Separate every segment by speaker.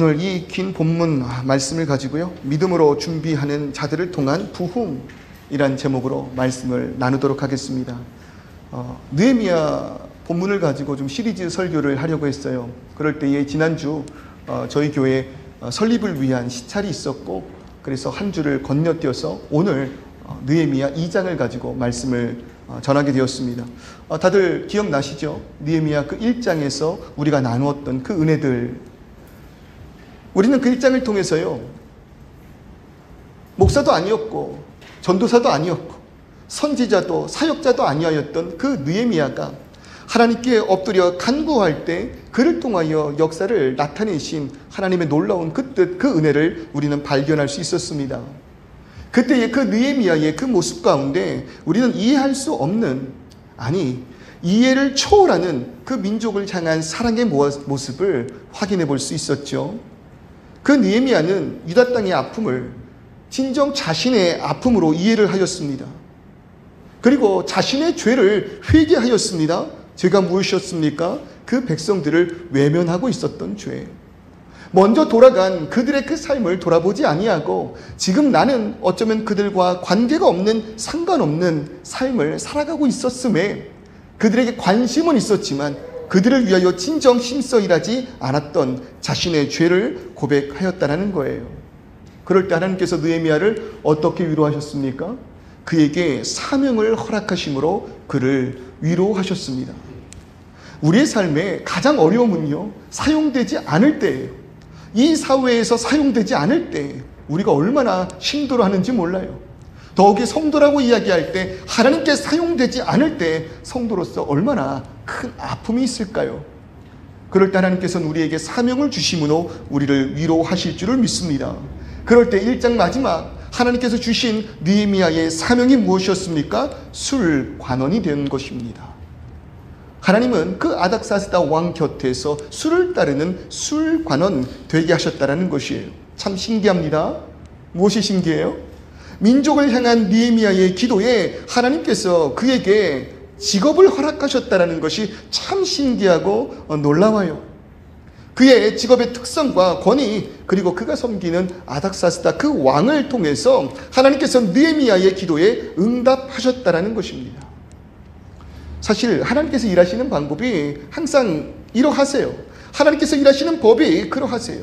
Speaker 1: 오늘 이 긴 본문 말씀을 가지고요, 믿음으로 준비하는 자들을 통한 부흥이란 제목으로 말씀을 나누도록 하겠습니다. 느헤미야 본문을 가지고 좀 시리즈 설교를 하려고 했어요. 그럴 때에 지난주 저희 교회 설립을 위한 시찰이 있었고, 그래서 한 주를 건너뛰어서 오늘 느헤미야 2장을 가지고 말씀을 전하게 되었습니다. 다들 기억나시죠? 느헤미야 그 1장에서 우리가 나누었던 그 은혜들, 우리는 그 1장을 통해서요, 목사도 아니었고 전도사도 아니었고 선지자도 사역자도 아니었던 그 느헤미야가 하나님께 엎드려 간구할 때 그를 통하여 역사를 나타내신 하나님의 놀라운 그 뜻, 그 은혜를 우리는 발견할 수 있었습니다. 그때의 그 느헤미야의 그 모습 가운데 우리는 이해할 수 없는, 아니 이해를 초월하는 그 민족을 향한 사랑의 모습을 확인해 볼 수 있었죠. 그 느헤미야는 유다 땅의 아픔을 진정 자신의 아픔으로 이해를 하였습니다. 그리고 자신의 죄를 회개하였습니다. 죄가 무엇이었습니까? 그 백성들을 외면하고 있었던 죄. 먼저 돌아간 그들의 그 삶을 돌아보지 아니하고 지금 나는 어쩌면 그들과 관계가 없는, 상관없는 삶을 살아가고 있었음에 그들에게 관심은 있었지만 그들을 위하여 진정 힘써 일하지 않았던 자신의 죄를 고백하였다는 거예요. 그럴 때 하나님께서 느헤미야를 어떻게 위로하셨습니까? 그에게 사명을 허락하심으로 그를 위로하셨습니다. 우리의 삶에 가장 어려움은요, 사용되지 않을 때예요. 이 사회에서 사용되지 않을 때 우리가 얼마나 힘들어하는지 몰라요. 더욱이 성도라고 이야기할 때 하나님께 사용되지 않을 때 성도로서 얼마나 큰 아픔이 있을까요? 그럴 때 하나님께서는 우리에게 사명을 주심으로 우리를 위로하실 줄을 믿습니다. 그럴 때 1장 마지막 하나님께서 주신 느헤미야의 사명이 무엇이었습니까? 술관원이 된 것입니다. 하나님은 그 아닥사스다 왕 곁에서 술을 따르는 술관원 되게 하셨다는 것이에요. 참 신기합니다. 무엇이 신기해요? 민족을 향한 느헤미야의 기도에 하나님께서 그에게 직업을 허락하셨다는 것이 참 신기하고 놀라워요. 그의 직업의 특성과 권위, 그리고 그가 섬기는 아닥사스다 그 왕을 통해서 하나님께서 느헤미야의 기도에 응답하셨다는 것입니다. 사실 하나님께서 일하시는 방법이 항상 이러하세요. 하나님께서 일하시는 법이 그러하세요.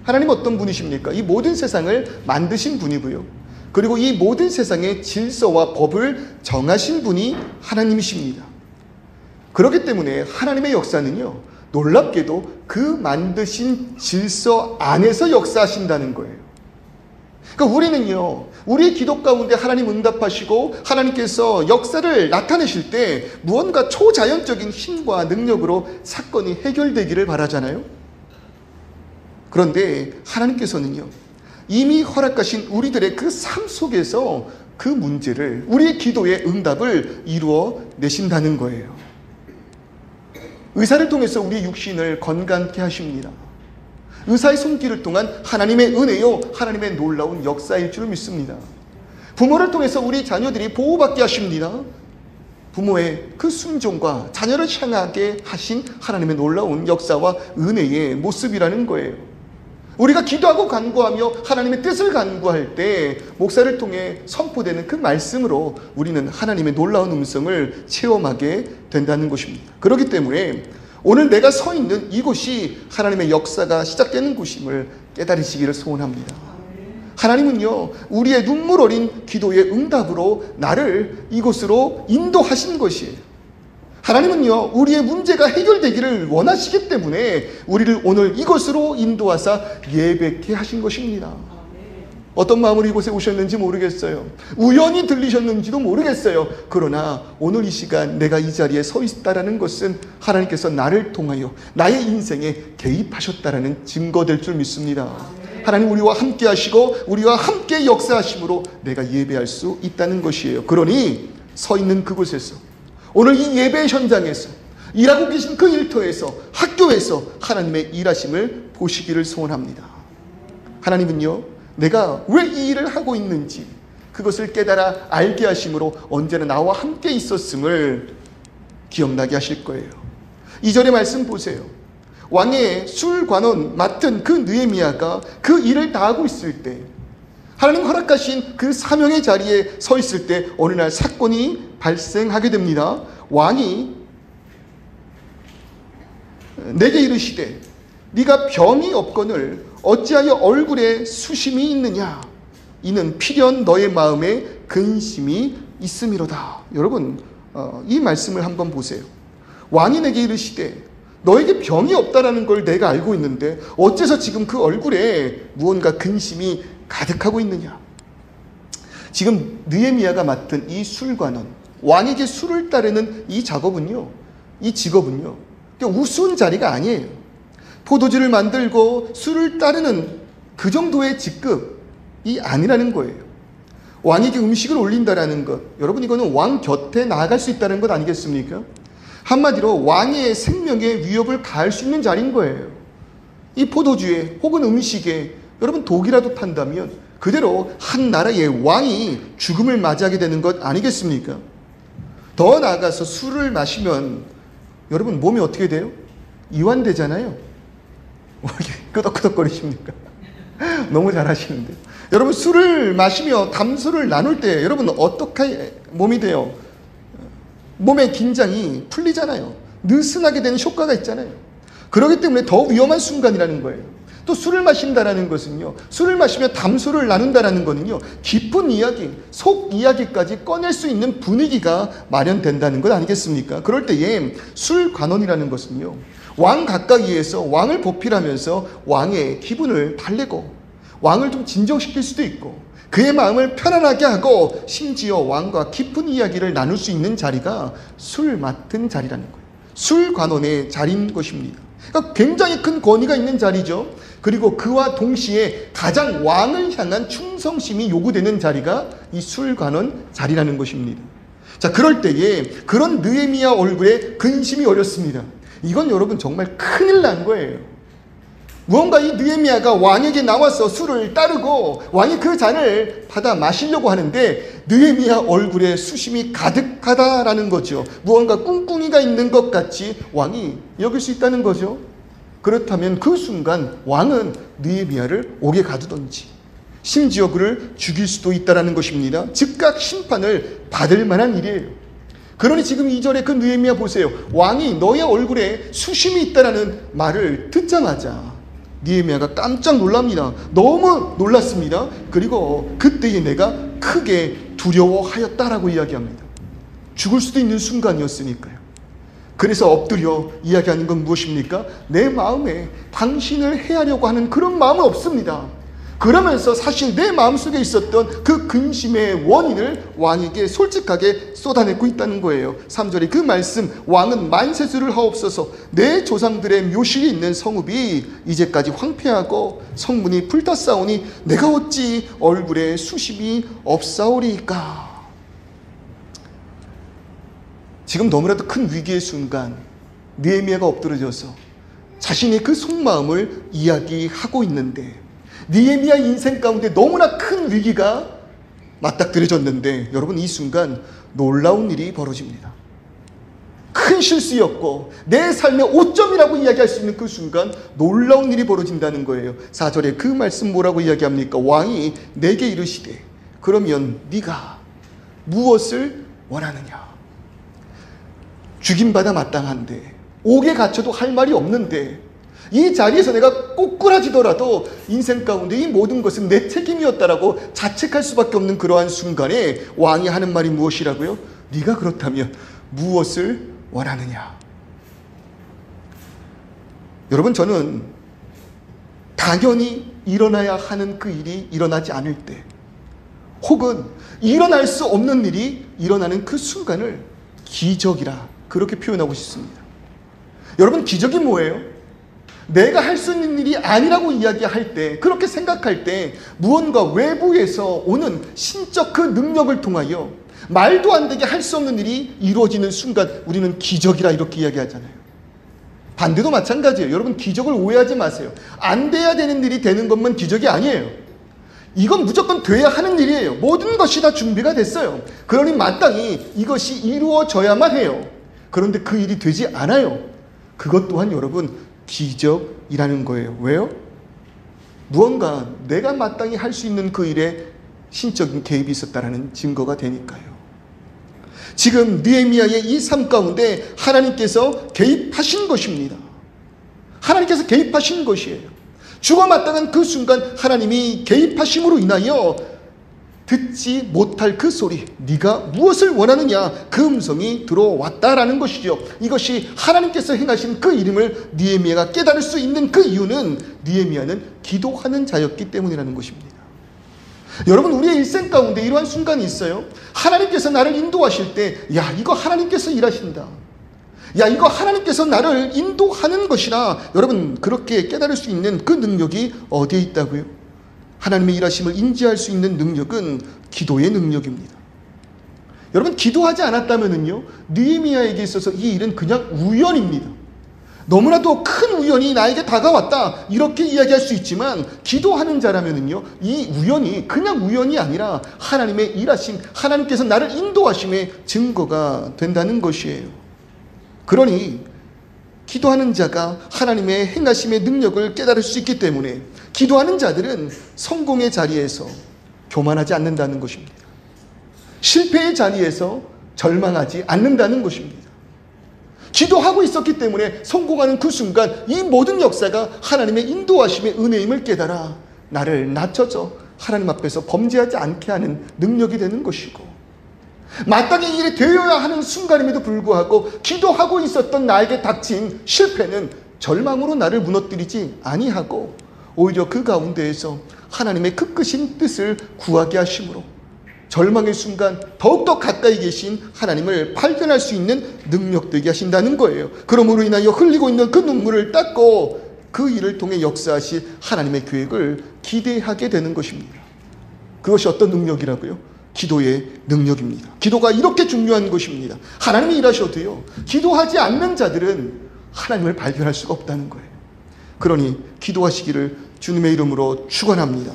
Speaker 1: 하나님 어떤 분이십니까? 이 모든 세상을 만드신 분이고요, 그리고 이 모든 세상의 질서와 법을 정하신 분이 하나님이십니다. 그렇기 때문에 하나님의 역사는요, 놀랍게도 그 만드신 질서 안에서 역사하신다는 거예요. 그러니까 우리는요, 우리의 기도 가운데 하나님 응답하시고 하나님께서 역사를 나타내실 때 무언가 초자연적인 힘과 능력으로 사건이 해결되기를 바라잖아요. 그런데 하나님께서는요, 이미 허락하신 우리들의 그 삶 속에서 그 문제를, 우리의 기도의 응답을 이루어 내신다는 거예요. 의사를 통해서 우리의 육신을 건강케 하십니다. 의사의 손길을 통한 하나님의 은혜요, 하나님의 놀라운 역사일 줄 믿습니다. 부모를 통해서 우리 자녀들이 보호받게 하십니다. 부모의 그 순종과 자녀를 향하게 하신 하나님의 놀라운 역사와 은혜의 모습이라는 거예요. 우리가 기도하고 간구하며 하나님의 뜻을 간구할 때 목사를 통해 선포되는 그 말씀으로 우리는 하나님의 놀라운 음성을 체험하게 된다는 것입니다. 그렇기 때문에 오늘 내가 서 있는 이곳이 하나님의 역사가 시작되는 곳임을 깨달으시기를 소원합니다. 하나님은요, 우리의 눈물 어린 기도의 응답으로 나를 이곳으로 인도하신 것이에요. 하나님은요, 우리의 문제가 해결되기를 원하시기 때문에 우리를 오늘 이곳으로 인도하사 예배케 하신 것입니다. 어떤 마음으로 이곳에 오셨는지 모르겠어요. 우연히 들리셨는지도 모르겠어요. 그러나 오늘 이 시간 내가 이 자리에 서 있다는 것은 하나님께서 나를 통하여 나의 인생에 개입하셨다는 증거될 줄 믿습니다. 하나님 우리와 함께 하시고 우리와 함께 역사하심으로 내가 예배할 수 있다는 것이에요. 그러니 서 있는 그곳에서, 오늘 이 예배 현장에서, 일하고 계신 그 일터에서, 학교에서 하나님의 일하심을 보시기를 소원합니다. 하나님은요, 내가 왜 이 일을 하고 있는지 그것을 깨달아 알게 하심으로 언제나 나와 함께 있었음을 기억나게 하실 거예요. 2절의 말씀 보세요. 왕의 술관원 맡은 그 느헤미야가 그 일을 다하고 있을 때, 하나님 허락하신 그 사명의 자리에 서 있을 때 어느 날 사건이 발생하게 됩니다. 왕이 내게 이르시되 네가 병이 없거늘 어찌하여 얼굴에 수심이 있느냐? 이는 필연 너의 마음에 근심이 있음이로다. 여러분, 이 말씀을 한번 보세요. 왕이 내게 이르시되 너에게 병이 없다라는 걸 내가 알고 있는데 어째서 지금 그 얼굴에 무언가 근심이 가득하고 있느냐? 지금 느헤미야가 맡은 이 술관원, 왕에게 술을 따르는 이 작업은요, 이 직업은요, 우스운 자리가 아니에요. 포도주를 만들고 술을 따르는 그 정도의 직급이 아니라는 거예요. 왕에게 음식을 올린다라는 것, 여러분, 이거는 왕 곁에 나아갈 수 있다는 것 아니겠습니까? 한마디로 왕의 생명에 위협을 가할 수 있는 자리인 거예요. 이 포도주에 혹은 음식에 여러분 독이라도 탄다면 그대로 한 나라의 왕이 죽음을 맞이하게 되는 것 아니겠습니까? 더 나아가서 술을 마시면 여러분 몸이 어떻게 돼요? 이완되잖아요. 끄덕끄덕거리십니까? 너무 잘하시는데요. 여러분, 술을 마시며 담소를 나눌 때 여러분 어떻게 몸이 돼요? 몸의 긴장이 풀리잖아요. 느슨하게 되는 효과가 있잖아요. 그렇기 때문에 더 위험한 순간이라는 거예요. 또 술을 마신다라는 것은요, 술을 마시며 담소를 나눈다라는 것은요, 깊은 이야기, 속 이야기까지 꺼낼 수 있는 분위기가 마련된다는 것 아니겠습니까? 그럴 때에 술관원이라는 것은요, 왕 가까이에서 왕을 보필하면서 왕의 기분을 달래고 왕을 좀 진정시킬 수도 있고 그의 마음을 편안하게 하고 심지어 왕과 깊은 이야기를 나눌 수 있는 자리가 술 맡은 자리라는 거예요. 술관원의 자리인 것입니다. 그러니까 굉장히 큰 권위가 있는 자리죠. 그리고 그와 동시에 가장 왕을 향한 충성심이 요구되는 자리가 이 술관원 자리라는 것입니다. 자, 그럴 때에 그런 느헤미야 얼굴에 근심이 어렸습니다. 이건 여러분 정말 큰일 난 거예요. 무언가 이 느헤미야가 왕에게 나와서 술을 따르고 왕이 그 잔을 받아 마시려고 하는데 느헤미야 얼굴에 수심이 가득하다라는 거죠. 무언가 꿍꿍이가 있는 것 같이 왕이 여길 수 있다는 거죠. 그렇다면 그 순간 왕은 느헤미야를 옥에 가두든지 심지어 그를 죽일 수도 있다는 것입니다. 즉각 심판을 받을 만한 일이에요. 그러니 지금 2절에 그 느헤미야 보세요. 왕이 너의 얼굴에 수심이 있다라는 말을 듣자마자 느헤미야가 깜짝 놀랍니다. 너무 놀랐습니다. 그리고 그때에 내가 크게 두려워하였다라고 이야기합니다. 죽을 수도 있는 순간이었으니까요. 그래서 엎드려 이야기하는 건 무엇입니까? 내 마음에 당신을 해하려고 하는 그런 마음은 없습니다. 그러면서 사실 내 마음속에 있었던 그 근심의 원인을 왕에게 솔직하게 쏟아내고 있다는 거예요. 3절에 그 말씀, 왕은 만세수를 하옵소서. 내 조상들의 묘실이 있는 성읍이 이제까지 황폐하고 성문이 불탔사오니 내가 어찌 얼굴에 수심이 없사오리까. 지금 너무나도 큰 위기의 순간 느헤미야가 엎드려져서 자신의 그 속마음을 이야기하고 있는데 느헤미야 인생 가운데 너무나 큰 위기가 맞닥뜨려졌는데 여러분, 이 순간 놀라운 일이 벌어집니다. 큰 실수였고 내 삶의 오점이라고 이야기할 수 있는 그 순간 놀라운 일이 벌어진다는 거예요. 4절에 그 말씀 뭐라고 이야기합니까? 왕이 내게 이르시되 그러면 네가 무엇을 원하느냐? 죽임받아 마땅한데 옥에 갇혀도 할 말이 없는데 이 자리에서 내가 꼬꾸라지더라도 인생 가운데 이 모든 것은 내 책임이었다라고 자책할 수밖에 없는 그러한 순간에 왕이 하는 말이 무엇이라고요? 네가 그렇다면 무엇을 원하느냐? 여러분, 저는 당연히 일어나야 하는 그 일이 일어나지 않을 때 혹은 일어날 수 없는 일이 일어나는 그 순간을 기적이라 그렇게 표현하고 싶습니다. 여러분, 기적이 뭐예요? 내가 할 수 있는 일이 아니라고 이야기할 때, 그렇게 생각할 때 무언가 외부에서 오는 신적 그 능력을 통하여 말도 안 되게 할 수 없는 일이 이루어지는 순간 우리는 기적이라 이렇게 이야기하잖아요. 반대도 마찬가지예요. 여러분, 기적을 오해하지 마세요. 안 돼야 되는 일이 되는 것만 기적이 아니에요. 이건 무조건 돼야 하는 일이에요. 모든 것이 다 준비가 됐어요. 그러니 마땅히 이것이 이루어져야만 해요. 그런데 그 일이 되지 않아요. 그것 또한 여러분 기적이라는 거예요. 왜요? 무언가 내가 마땅히 할 수 있는 그 일에 신적인 개입이 있었다라는 증거가 되니까요. 지금 느헤미야의 이 삶 가운데 하나님께서 개입하신 것입니다. 하나님께서 개입하신 것이에요. 죽어 마땅한 그 순간 하나님이 개입하심으로 인하여 듣지 못할 그 소리, 네가 무엇을 원하느냐, 그 음성이 들어왔다라는 것이죠. 이것이 하나님께서 행하신 그 이름을 느헤미야가 깨달을 수 있는 그 이유는 느헤미야는 기도하는 자였기 때문이라는 것입니다. 여러분, 우리의 일생 가운데 이러한 순간이 있어요. 하나님께서 나를 인도하실 때, 야, 이거 하나님께서 일하신다, 야, 이거 하나님께서 나를 인도하는 것이라, 여러분, 그렇게 깨달을 수 있는 그 능력이 어디에 있다고요? 하나님의 일하심을 인지할 수 있는 능력은 기도의 능력입니다. 여러분, 기도하지 않았다면요, 느헤미야에게 있어서 이 일은 그냥 우연입니다. 너무나도 큰 우연이 나에게 다가왔다, 이렇게 이야기할 수 있지만, 기도하는 자라면요, 이 우연이 그냥 우연이 아니라 하나님의 일하심, 하나님께서 나를 인도하심의 증거가 된다는 것이에요. 그러니 기도하는 자가 하나님의 행하심의 능력을 깨달을 수 있기 때문에 기도하는 자들은 성공의 자리에서 교만하지 않는다는 것입니다. 실패의 자리에서 절망하지 않는다는 것입니다. 기도하고 있었기 때문에 성공하는 그 순간 이 모든 역사가 하나님의 인도하심의 은혜임을 깨달아 나를 낮춰서 하나님 앞에서 범죄하지 않게 하는 능력이 되는 것이고, 마땅히 일이 되어야 하는 순간임에도 불구하고 기도하고 있었던 나에게 닥친 실패는 절망으로 나를 무너뜨리지 아니하고 오히려 그 가운데에서 하나님의 그 크신 뜻을 구하게 하심으로 절망의 순간 더욱더 가까이 계신 하나님을 발견할 수 있는 능력 되게 하신다는 거예요. 그러므로 인하여 흘리고 있는 그 눈물을 닦고 그 일을 통해 역사하실 하나님의 계획을 기대하게 되는 것입니다. 그것이 어떤 능력이라고요? 기도의 능력입니다. 기도가 이렇게 중요한 것입니다. 하나님이 일하셔도요, 기도하지 않는 자들은 하나님을 발견할 수가 없다는 거예요. 그러니 기도하시기를 주님의 이름으로 축원합니다.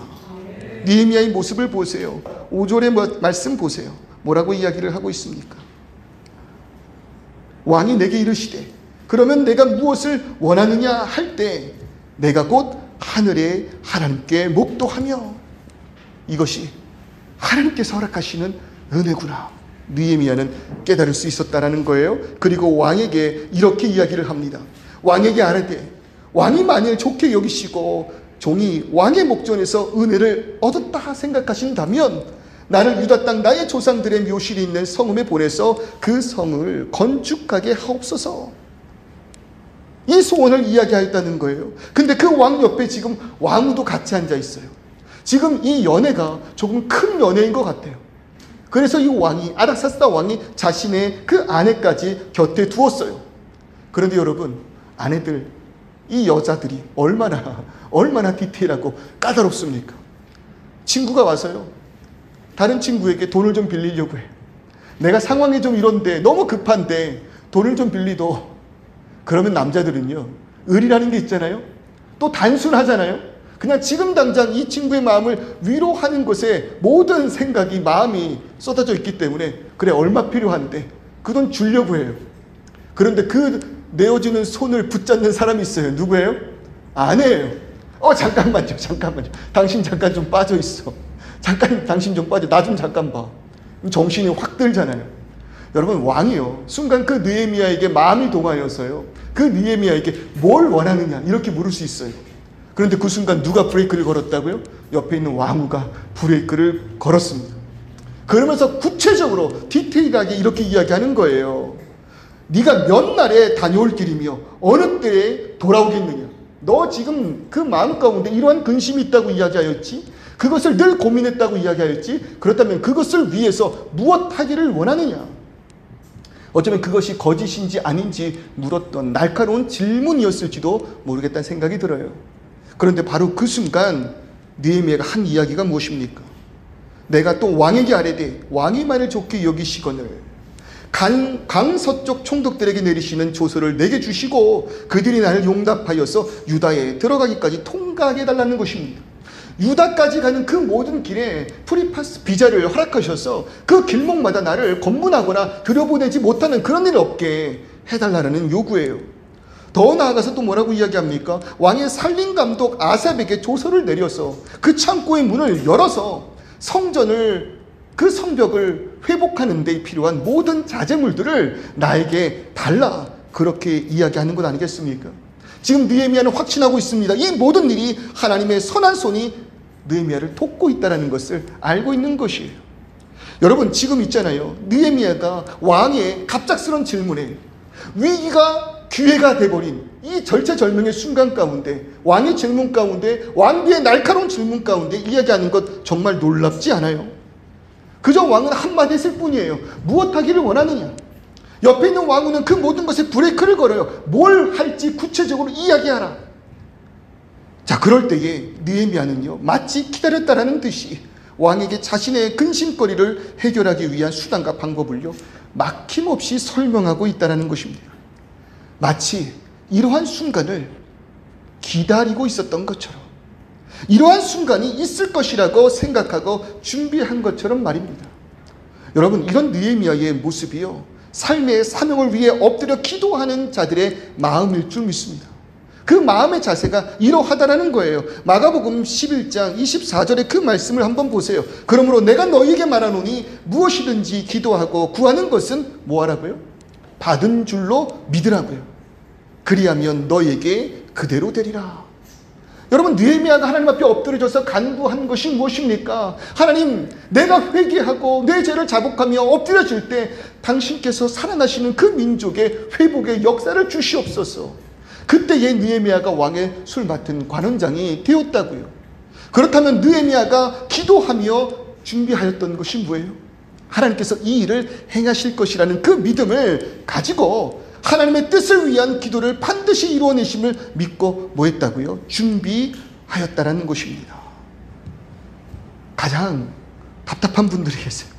Speaker 1: 느헤미야의 모습을 보세요. 5절의 말씀 보세요. 뭐라고 이야기를 하고 있습니까? 왕이 내게 이르시되 그러면 내가 무엇을 원하느냐 할 때 내가 곧 하늘의 하나님께 목도하며, 이것이 하나님께서 허락하시는 은혜구나, 느헤미야는 깨달을 수 있었다라는 거예요. 그리고 왕에게 이렇게 이야기를 합니다. 왕에게 아뢰되, 왕이 만일 좋게 여기시고 종이 왕의 목전에서 은혜를 얻었다 생각하신다면 나를 유다 땅 나의 조상들의 묘실이 있는 성읍에 보내서 그 성을 건축하게 하옵소서. 이 소원을 이야기하였다는 거예요. 근데 그 왕 옆에 지금 왕후도 같이 앉아 있어요. 지금 이 연회가 조금 큰 연회인 것 같아요. 그래서 이 왕이, 아닥사스다 왕이 자신의 그 아내까지 곁에 두었어요. 그런데 여러분, 아내들, 이 여자들이 얼마나 디테일하고 까다롭습니까? 친구가 와서요, 다른 친구에게 돈을 좀 빌리려고 해. 내가 상황이 좀 이런데, 너무 급한데 돈을 좀 빌리도. 그러면 남자들은요, 의리라는 게 있잖아요. 또 단순하잖아요. 그냥 지금 당장 이 친구의 마음을 위로하는 것에 모든 생각이, 마음이 쏟아져 있기 때문에, 그래, 얼마 필요한데 그 돈 주려고 해요. 그런데 그 내어주는 손을 붙잡는 사람이 있어요. 누구예요? 아내예요. 잠깐만요. 당신 잠깐 좀 빠져 있어. 잠깐, 당신 좀 빠져. 나 좀 잠깐 봐. 정신이 확 들잖아요. 여러분, 왕이요, 순간 그 느헤미야에게 마음이 동하여서요, 그 느헤미야에게 뭘 원하느냐 이렇게 물을 수 있어요. 그런데 그 순간 누가 브레이크를 걸었다고요? 옆에 있는 왕후가 브레이크를 걸었습니다. 그러면서 구체적으로 디테일하게 이렇게 이야기하는 거예요. 네가 몇 날에 다녀올 길이며 어느 때에 돌아오겠느냐. 너 지금 그 마음 가운데 이러한 근심이 있다고 이야기하였지, 그것을 늘 고민했다고 이야기하였지, 그렇다면 그것을 위해서 무엇 하기를 원하느냐. 어쩌면 그것이 거짓인지 아닌지 물었던 날카로운 질문이었을지도 모르겠다는 생각이 들어요. 그런데 바로 그 순간 느헤미야가 한 이야기가 무엇입니까? 내가 또 왕에게 아뢰되 왕이 만일 좋게 여기시거늘 강서쪽 총독들에게 내리시는 조서를 내게 주시고 그들이 나를 용납하여서 유다에 들어가기까지 통과하게 해달라는 것입니다. 유다까지 가는 그 모든 길에 프리파스 비자를 허락하셔서 그 길목마다 나를 검문하거나 들여보내지 못하는 그런 일이 없게 해달라는 요구예요. 더 나아가서 또 뭐라고 이야기합니까? 왕의 살림감독 아삽에게 조서를 내려서 그 창고의 문을 열어서 그 성벽을 회복하는 데 필요한 모든 자재물들을 나에게 달라, 그렇게 이야기하는 것 아니겠습니까? 지금 느헤미야는 확신하고 있습니다. 이 모든 일이 하나님의 선한 손이 느헤미야를 돕고 있다는 것을 알고 있는 것이에요. 여러분, 지금 있잖아요. 느헤미야가 왕의 갑작스러운 질문에 위기가 기회가 돼버린 이 절체절명의 순간 가운데, 왕의 질문 가운데, 왕비의 날카로운 질문 가운데 이야기하는 것 정말 놀랍지 않아요? 그저 왕은 한마디 했을 뿐이에요. 무엇 하기를 원하느냐? 옆에 있는 왕후는 그 모든 것에 브레이크를 걸어요. 뭘 할지 구체적으로 이야기하라. 자, 그럴 때에 느헤미야는요, 마치 기다렸다라는 듯이 왕에게 자신의 근심거리를 해결하기 위한 수단과 방법을요, 막힘없이 설명하고 있다는 것입니다. 마치 이러한 순간을 기다리고 있었던 것처럼, 이러한 순간이 있을 것이라고 생각하고 준비한 것처럼 말입니다. 여러분, 이런 느헤미야의 모습이요, 삶의 사명을 위해 엎드려 기도하는 자들의 마음일 줄 믿습니다. 그 마음의 자세가 이러하다라는 거예요. 마가복음 11장 24절의 그 말씀을 한번 보세요. 그러므로 내가 너희에게 말하노니 무엇이든지 기도하고 구하는 것은 뭐하라고요? 받은 줄로 믿으라고요. 그리하면 너희에게 그대로 되리라. 여러분, 느헤미야가 하나님 앞에 엎드려져서 간구한 것이 무엇입니까? 하나님, 내가 회개하고 내 죄를 자복하며 엎드려질 때 당신께서 살아나시는 그 민족의 회복의 역사를 주시옵소서. 그때에 느헤미야가 왕의 술 맡은 관원장이 되었다고요. 그렇다면 느헤미야가 기도하며 준비하였던 것이 뭐예요? 하나님께서 이 일을 행하실 것이라는 그 믿음을 가지고 하나님의 뜻을 위한 기도를 반드시 이루어내심을 믿고 뭐 했다고요? 준비하였다라는 것입니다. 가장 답답한 분들이 계세요.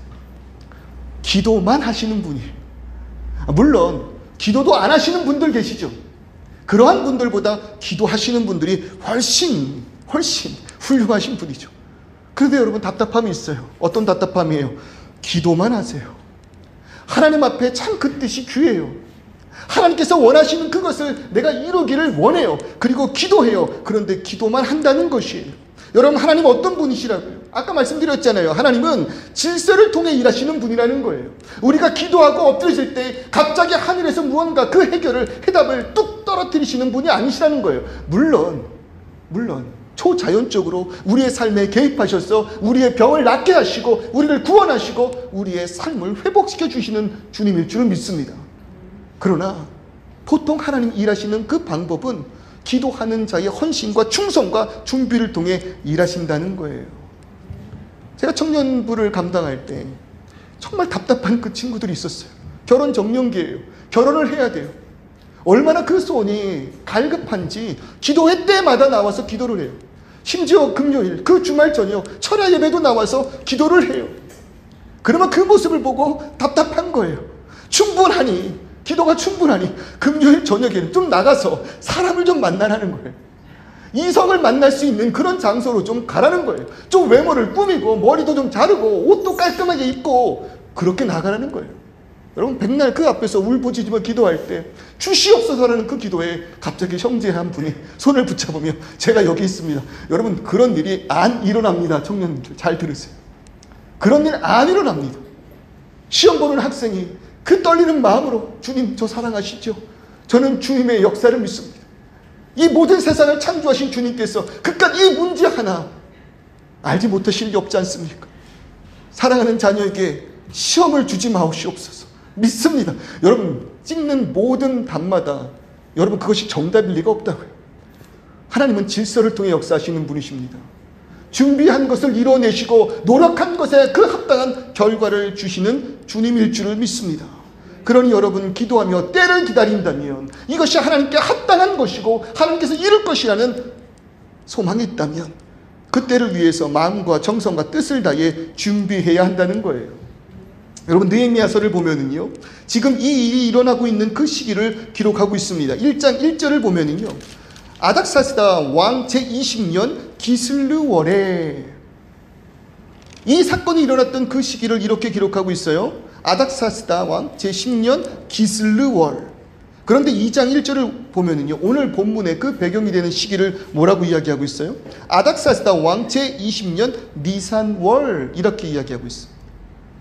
Speaker 1: 기도만 하시는 분이, 물론 기도도 안 하시는 분들 계시죠. 그러한 분들보다 기도하시는 분들이 훨씬 훌륭하신 분이죠. 그런데 여러분, 답답함이 있어요. 어떤 답답함이에요? 기도만 하세요. 하나님 앞에 참 그 뜻이 귀해요. 하나님께서 원하시는 그것을 내가 이루기를 원해요. 그리고 기도해요. 그런데 기도만 한다는 것이에요. 여러분, 하나님 어떤 분이시라고요? 아까 말씀드렸잖아요. 하나님은 질서를 통해 일하시는 분이라는 거예요. 우리가 기도하고 엎드려질 때 갑자기 하늘에서 무언가 그 해답을 뚝 떨어뜨리시는 분이 아니시라는 거예요. 물론 초자연적으로 우리의 삶에 개입하셔서 우리의 병을 낫게 하시고 우리를 구원하시고 우리의 삶을 회복시켜 주시는 주님일 줄은 믿습니다. 그러나 보통 하나님 일하시는 그 방법은 기도하는 자의 헌신과 충성과 준비를 통해 일하신다는 거예요. 제가 청년부를 감당할 때 정말 답답한 그 친구들이 있었어요. 결혼 정년기예요. 결혼을 해야 돼요. 얼마나 그 소원이 갈급한지 기도회 때마다 나와서 기도를 해요. 심지어 금요일, 그 주말 저녁 철야 예배도 나와서 기도를 해요. 그러면 그 모습을 보고 답답한 거예요. 기도가 충분하니 금요일 저녁에는 좀 나가서 사람을 좀 만나라는 거예요. 이성을 만날 수 있는 그런 장소로 좀 가라는 거예요. 좀 외모를 꾸미고 머리도 좀 자르고 옷도 깔끔하게 입고 그렇게 나가라는 거예요. 여러분, 백날 그 앞에서 울부짖으며 기도할 때 주시옵소서라는 그 기도에 갑자기 형제 한 분이 손을 붙잡으며 제가 여기 있습니다. 여러분, 그런 일이 안 일어납니다. 청년들 잘 들으세요. 그런 일 안 일어납니다. 시험 보는 학생이 그 떨리는 마음으로 주님, 저 사랑하시죠? 저는 주님의 역사를 믿습니다. 이 모든 세상을 창조하신 주님께서 그깟 이 문제 하나 알지 못하실 리 없지 않습니까? 사랑하는 자녀에게 시험을 주지 마옵시옵소서. 믿습니다. 여러분, 찍는 모든 답마다 여러분, 그것이 정답일 리가 없다고요. 하나님은 질서를 통해 역사하시는 분이십니다. 준비한 것을 이뤄내시고 노력한 것에 그 합당한 결과를 주시는 주님일 줄을 믿습니다. 그러니 여러분, 기도하며 때를 기다린다면 이것이 하나님께 합당한 것이고 하나님께서 이룰 것이라는 소망이 있다면 그 때를 위해서 마음과 정성과 뜻을 다해 준비해야 한다는 거예요. 여러분, 느헤미야서를 보면은요, 지금 이 일이 일어나고 있는 그 시기를 기록하고 있습니다. 1장 1절을 보면은요, 아닥사스다 왕 제20년 기슬르월에 이 사건이 일어났던 그 시기를 이렇게 기록하고 있어요. 아닥사스다 왕 제10년 기슬르월. 그런데 2장 1절을 보면은요, 오늘 본문의 그 배경이 되는 시기를 뭐라고 이야기하고 있어요? 아닥사스다 왕 제20년 니산월 이렇게 이야기하고 있어요.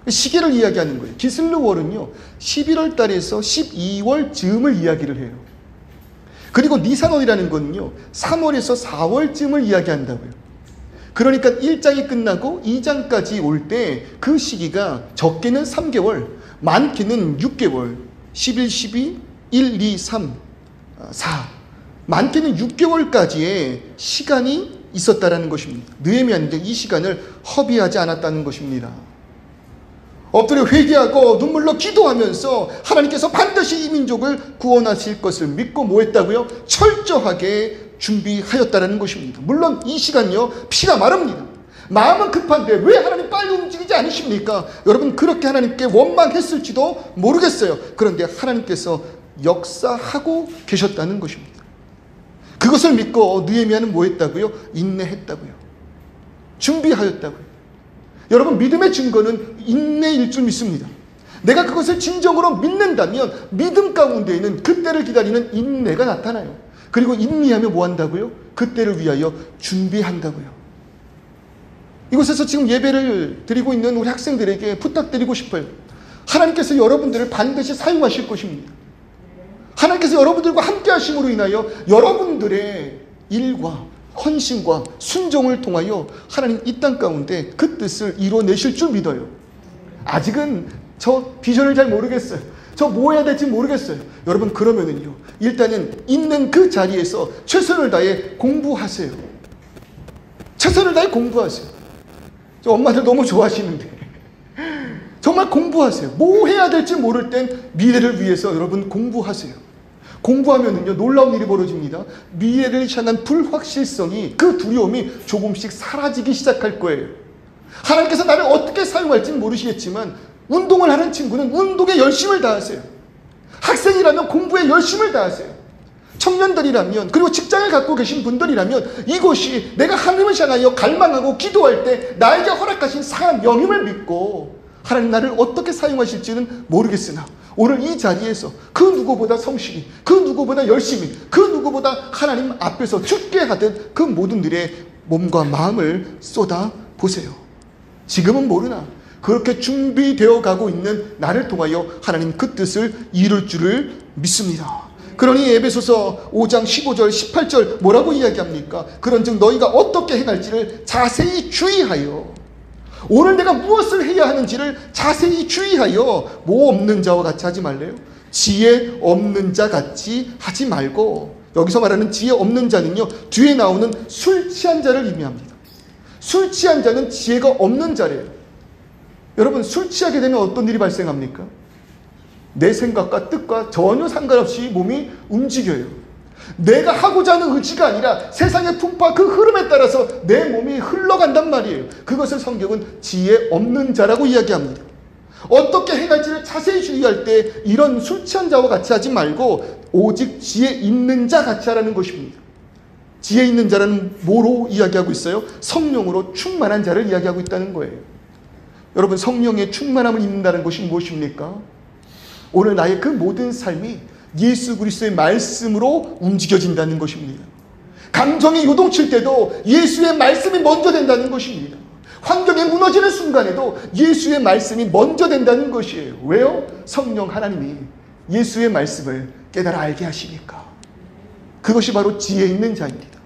Speaker 1: 시기를 이야기하는 거예요. 기슬르월은요 11월 달에서 12월 즈음을 이야기를 해요. 그리고 니산월이라는 거는요 3월에서 4월쯤을 이야기한다고요. 그러니까 1장이 끝나고 2장까지 올 때 그 시기가 적게는 3개월, 많게는 6개월, 11, 12, 1, 2, 3, 4 많게는 6개월까지의 시간이 있었다라는 것입니다. 느헤미야는 이 시간을 허비하지 않았다는 것입니다. 엎드려 회개하고 눈물로 기도하면서 하나님께서 반드시 이 민족을 구원하실 것을 믿고 뭐 했다고요? 철저하게 준비하였다는 것입니다. 물론 이 시간요 피가 마릅니다. 마음은 급한데 왜 하나님 빨리 움직이지 않으십니까? 여러분 그렇게 하나님께 원망했을지도 모르겠어요. 그런데 하나님께서 역사하고 계셨다는 것입니다. 그것을 믿고 느헤미야는 뭐 했다고요? 인내했다고요. 준비하였다고요. 여러분 믿음의 증거는 인내일 줄 믿습니다. 내가 그것을 진정으로 믿는다면 믿음 가운데에는 그때를 기다리는 인내가 나타나요. 그리고 인내하며 뭐 한다고요? 그때를 위하여 준비한다고요. 이곳에서 지금 예배를 드리고 있는 우리 학생들에게 부탁드리고 싶어요. 하나님께서 여러분들을 반드시 사용하실 것입니다. 하나님께서 여러분들과 함께 하심으로 인하여 여러분들의 일과 헌신과 순종을 통하여 하나님 이 땅 가운데 그 뜻을 이뤄내실 줄 믿어요. 아직은 저 비전을 잘 모르겠어요. 저 뭐 해야 될지 모르겠어요. 여러분 그러면은요 일단은 있는 그 자리에서 최선을 다해 공부하세요. 최선을 다해 공부하세요. 저 엄마들 너무 좋아하시는데 정말 공부하세요. 뭐 해야 될지 모를 땐 미래를 위해서 여러분 공부하세요. 공부하면은요 놀라운 일이 벌어집니다. 미래를 향한 불확실성이, 그 두려움이 조금씩 사라지기 시작할 거예요. 하나님께서 나를 어떻게 사용할지는 모르시겠지만 운동을 하는 친구는 운동에 열심을 다하세요. 학생이라면 공부에 열심을 다하세요. 청년들이라면, 그리고 직장을 갖고 계신 분들이라면 이것이 내가 하나님을 향하여 갈망하고 기도할 때 나에게 허락하신 상한 영임을 믿고 하나님 나를 어떻게 사용하실지는 모르겠으나 오늘 이 자리에서 그 누구보다 성실히, 그 누구보다 열심히, 그 누구보다 하나님 앞에서 죽게 하듯 그 모든 일에 몸과 마음을 쏟아 보세요. 지금은 모르나 그렇게 준비되어 가고 있는 나를 통하여 하나님 그 뜻을 이룰 줄을 믿습니다. 그러니 에베소서 5장 15절 18절 뭐라고 이야기합니까? 그런즉 너희가 어떻게 행할지를 자세히 주의하여, 오늘 내가 무엇을 해야 하는지를 자세히 주의하여 뭐 없는 자와 같이 하지 말래요? 지혜 없는 자 같이 하지 말고, 여기서 말하는 지혜 없는 자는요 뒤에 나오는 술 취한 자를 의미합니다. 술 취한 자는 지혜가 없는 자래요. 여러분 술 취하게 되면 어떤 일이 발생합니까? 내 생각과 뜻과 전혀 상관없이 몸이 움직여요. 내가 하고자 하는 의지가 아니라 세상의 풍파 그 흐름에 따라서 내 몸이 흘러간단 말이에요. 그것을 성경은 지혜 없는 자라고 이야기합니다. 어떻게 행할지를 자세히 주의할 때 이런 술 취한 자와 같이 하지 말고 오직 지혜 있는 자 같이 하라는 것입니다. 지혜 있는 자는 뭐로 이야기하고 있어요? 성령으로 충만한 자를 이야기하고 있다는 거예요. 여러분 성령의 충만함을 입는다는 것이 무엇입니까? 오늘 나의 그 모든 삶이 예수 그리스도의 말씀으로 움직여진다는 것입니다. 감정이 요동칠 때도 예수의 말씀이 먼저 된다는 것입니다. 환경이 무너지는 순간에도 예수의 말씀이 먼저 된다는 것이에요. 왜요? 성령 하나님이 예수의 말씀을 깨달아 알게 하시니까. 그것이 바로 지혜 있는 자입니다.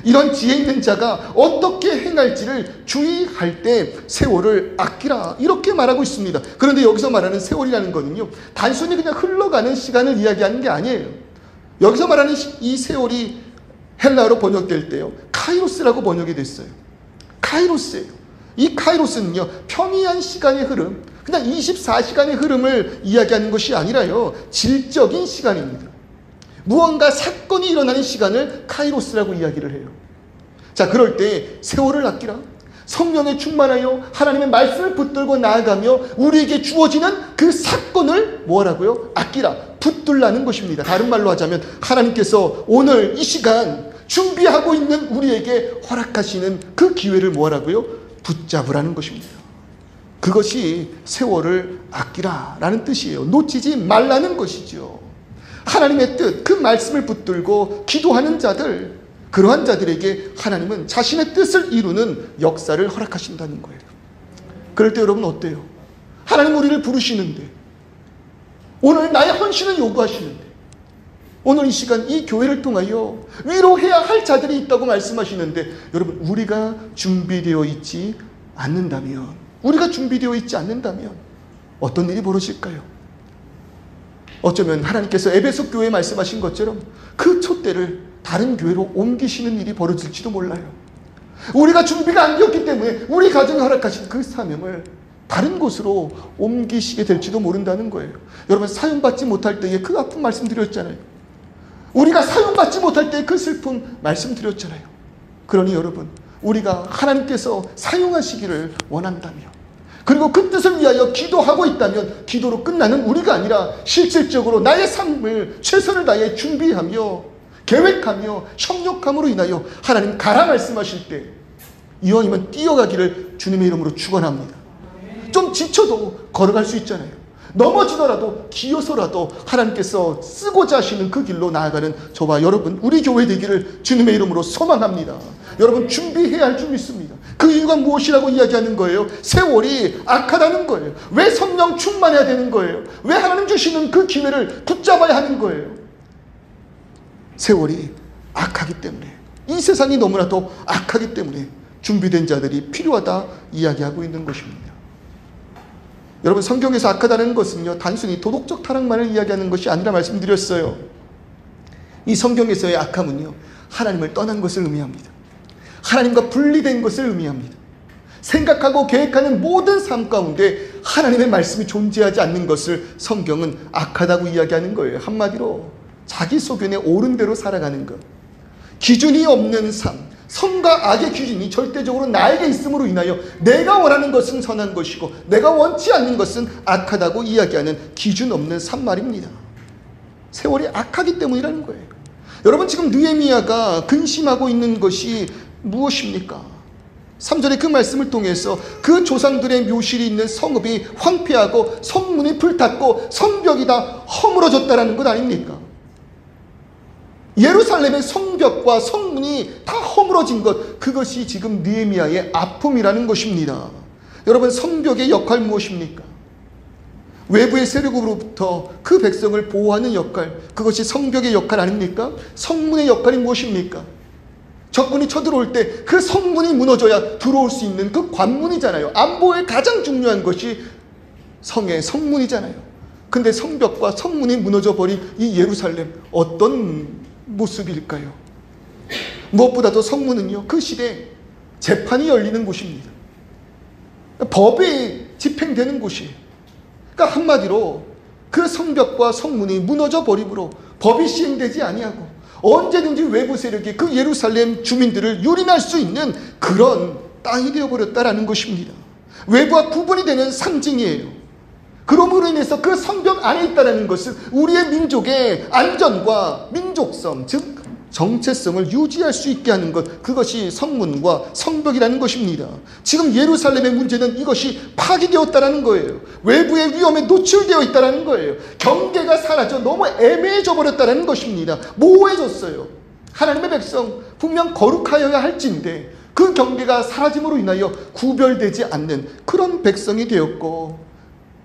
Speaker 1: 이런 지혜 있는 자가 어떻게 행할지를 주의할 때 세월을 아끼라 이렇게 말하고 있습니다. 그런데 여기서 말하는 세월이라는 것은요 단순히 그냥 흘러가는 시간을 이야기하는 게 아니에요. 여기서 말하는 이 세월이 헬라어로 번역될 때요 카이로스라고 번역이 됐어요. 카이로스예요. 이 카이로스는요 평이한 시간의 흐름, 그냥 24시간의 흐름을 이야기하는 것이 아니라요 질적인 시간입니다. 무언가 사건이 일어나는 시간을 카이로스라고 이야기를 해요. 자, 그럴 때 세월을 아끼라, 성령에 충만하여 하나님의 말씀을 붙들고 나아가며 우리에게 주어지는 그 사건을 뭐하라고요? 아끼라, 붙들라는 것입니다. 다른 말로 하자면 하나님께서 오늘 이 시간 준비하고 있는 우리에게 허락하시는 그 기회를 뭐하라고요? 붙잡으라는 것입니다. 그것이 세월을 아끼라라는 뜻이에요. 놓치지 말라는 것이죠. 하나님의 뜻, 그 말씀을 붙들고 기도하는 자들, 그러한 자들에게 하나님은 자신의 뜻을 이루는 역사를 허락하신다는 거예요. 그럴 때 여러분 어때요? 하나님 우리를 부르시는데, 오늘 나의 헌신을 요구하시는데, 오늘 이 시간 이 교회를 통하여 위로해야 할 자들이 있다고 말씀하시는데, 여러분 우리가 준비되어 있지 않는다면, 어떤 일이 벌어질까요? 어쩌면 하나님께서 에베소 교회에 말씀하신 것처럼 그 촛대를 다른 교회로 옮기시는 일이 벌어질지도 몰라요. 우리가 준비가 안 되었기 때문에 우리 가정에 허락하신 그 사명을 다른 곳으로 옮기시게 될지도 모른다는 거예요. 여러분, 사용받지 못할 때의 그 아픔 말씀드렸잖아요. 우리가 사용받지 못할 때의 그 슬픔 말씀드렸잖아요. 그러니 여러분, 우리가 하나님께서 사용하시기를 원한다면, 그리고 그 뜻을 위하여 기도하고 있다면, 기도로 끝나는 우리가 아니라 실질적으로 나의 삶을 최선을 다해 준비하며 계획하며 협력함으로 인하여 하나님 가라 말씀하실 때 이왕이면 뛰어가기를 주님의 이름으로 축원합니다. 좀 지쳐도 걸어갈 수 있잖아요. 넘어지더라도 기어서라도 하나님께서 쓰고자 하시는 그 길로 나아가는 저와 여러분, 우리 교회 되기를 주님의 이름으로 소망합니다. 여러분, 준비해야 할 줄 믿습니다. 그 이유가 무엇이라고 이야기하는 거예요? 세월이 악하다는 거예요. 왜 성령 충만해야 되는 거예요? 왜 하나님 주시는 그 기회를 붙잡아야 하는 거예요? 세월이 악하기 때문에, 이 세상이 너무나도 악하기 때문에 준비된 자들이 필요하다 이야기하고 있는 것입니다. 여러분, 성경에서 악하다는 것은요, 단순히 도덕적 타락만을 이야기하는 것이 아니라 말씀드렸어요. 이 성경에서의 악함은요, 하나님을 떠난 것을 의미합니다. 하나님과 분리된 것을 의미합니다. 생각하고 계획하는 모든 삶 가운데 하나님의 말씀이 존재하지 않는 것을 성경은 악하다고 이야기하는 거예요. 한마디로 자기 소견에 옳은 대로 살아가는 것, 기준이 없는 삶, 선과 악의 기준이 절대적으로 나에게 있음으로 인하여 내가 원하는 것은 선한 것이고 내가 원치 않는 것은 악하다고 이야기하는 기준 없는 삶 말입니다. 세월이 악하기 때문이라는 거예요. 여러분, 지금 느헤미야가 근심하고 있는 것이 무엇입니까? 3절의 그 말씀을 통해서 그 조상들의 묘실이 있는 성읍이 황폐하고 성문이 불탔고 성벽이 다 허물어졌다라는 것 아닙니까? 예루살렘의 성벽과 성문이 다 허물어진 것, 그것이 지금 느헤미야의 아픔이라는 것입니다. 여러분, 성벽의 역할 무엇입니까? 외부의 세력으로부터 그 백성을 보호하는 역할, 그것이 성벽의 역할 아닙니까? 성문의 역할이 무엇입니까? 적군이 쳐들어올 때 그 성문이 무너져야 들어올 수 있는 그 관문이잖아요. 안보의 가장 중요한 것이 성의 성문이잖아요. 근데 성벽과 성문이 무너져 버린 이 예루살렘, 어떤 모습일까요? 무엇보다도 성문은요, 그 시대 재판이 열리는 곳입니다. 법이 집행되는 곳이에요. 그러니까 한마디로 그 성벽과 성문이 무너져 버림으로 법이 시행되지 아니하고 언제든지 외부 세력이 그 예루살렘 주민들을 유린할 수 있는 그런 땅이 되어버렸다라는 것입니다. 외부와 구분이 되는 상징이에요. 그러므로 인해서 그 성벽 안에 있다는 것은 우리의 민족의 안전과 민족성, 즉 정체성을 유지할 수 있게 하는 것, 그것이 성문과 성벽이라는 것입니다. 지금 예루살렘의 문제는 이것이 파기되었다는 거예요. 외부의 위험에 노출되어 있다는 거예요. 경계가 사라져 너무 애매해져 버렸다는 것입니다. 모호해졌어요. 하나님의 백성 분명 거룩하여야 할진데 그 경계가 사라짐으로 인하여 구별되지 않는 그런 백성이 되었고,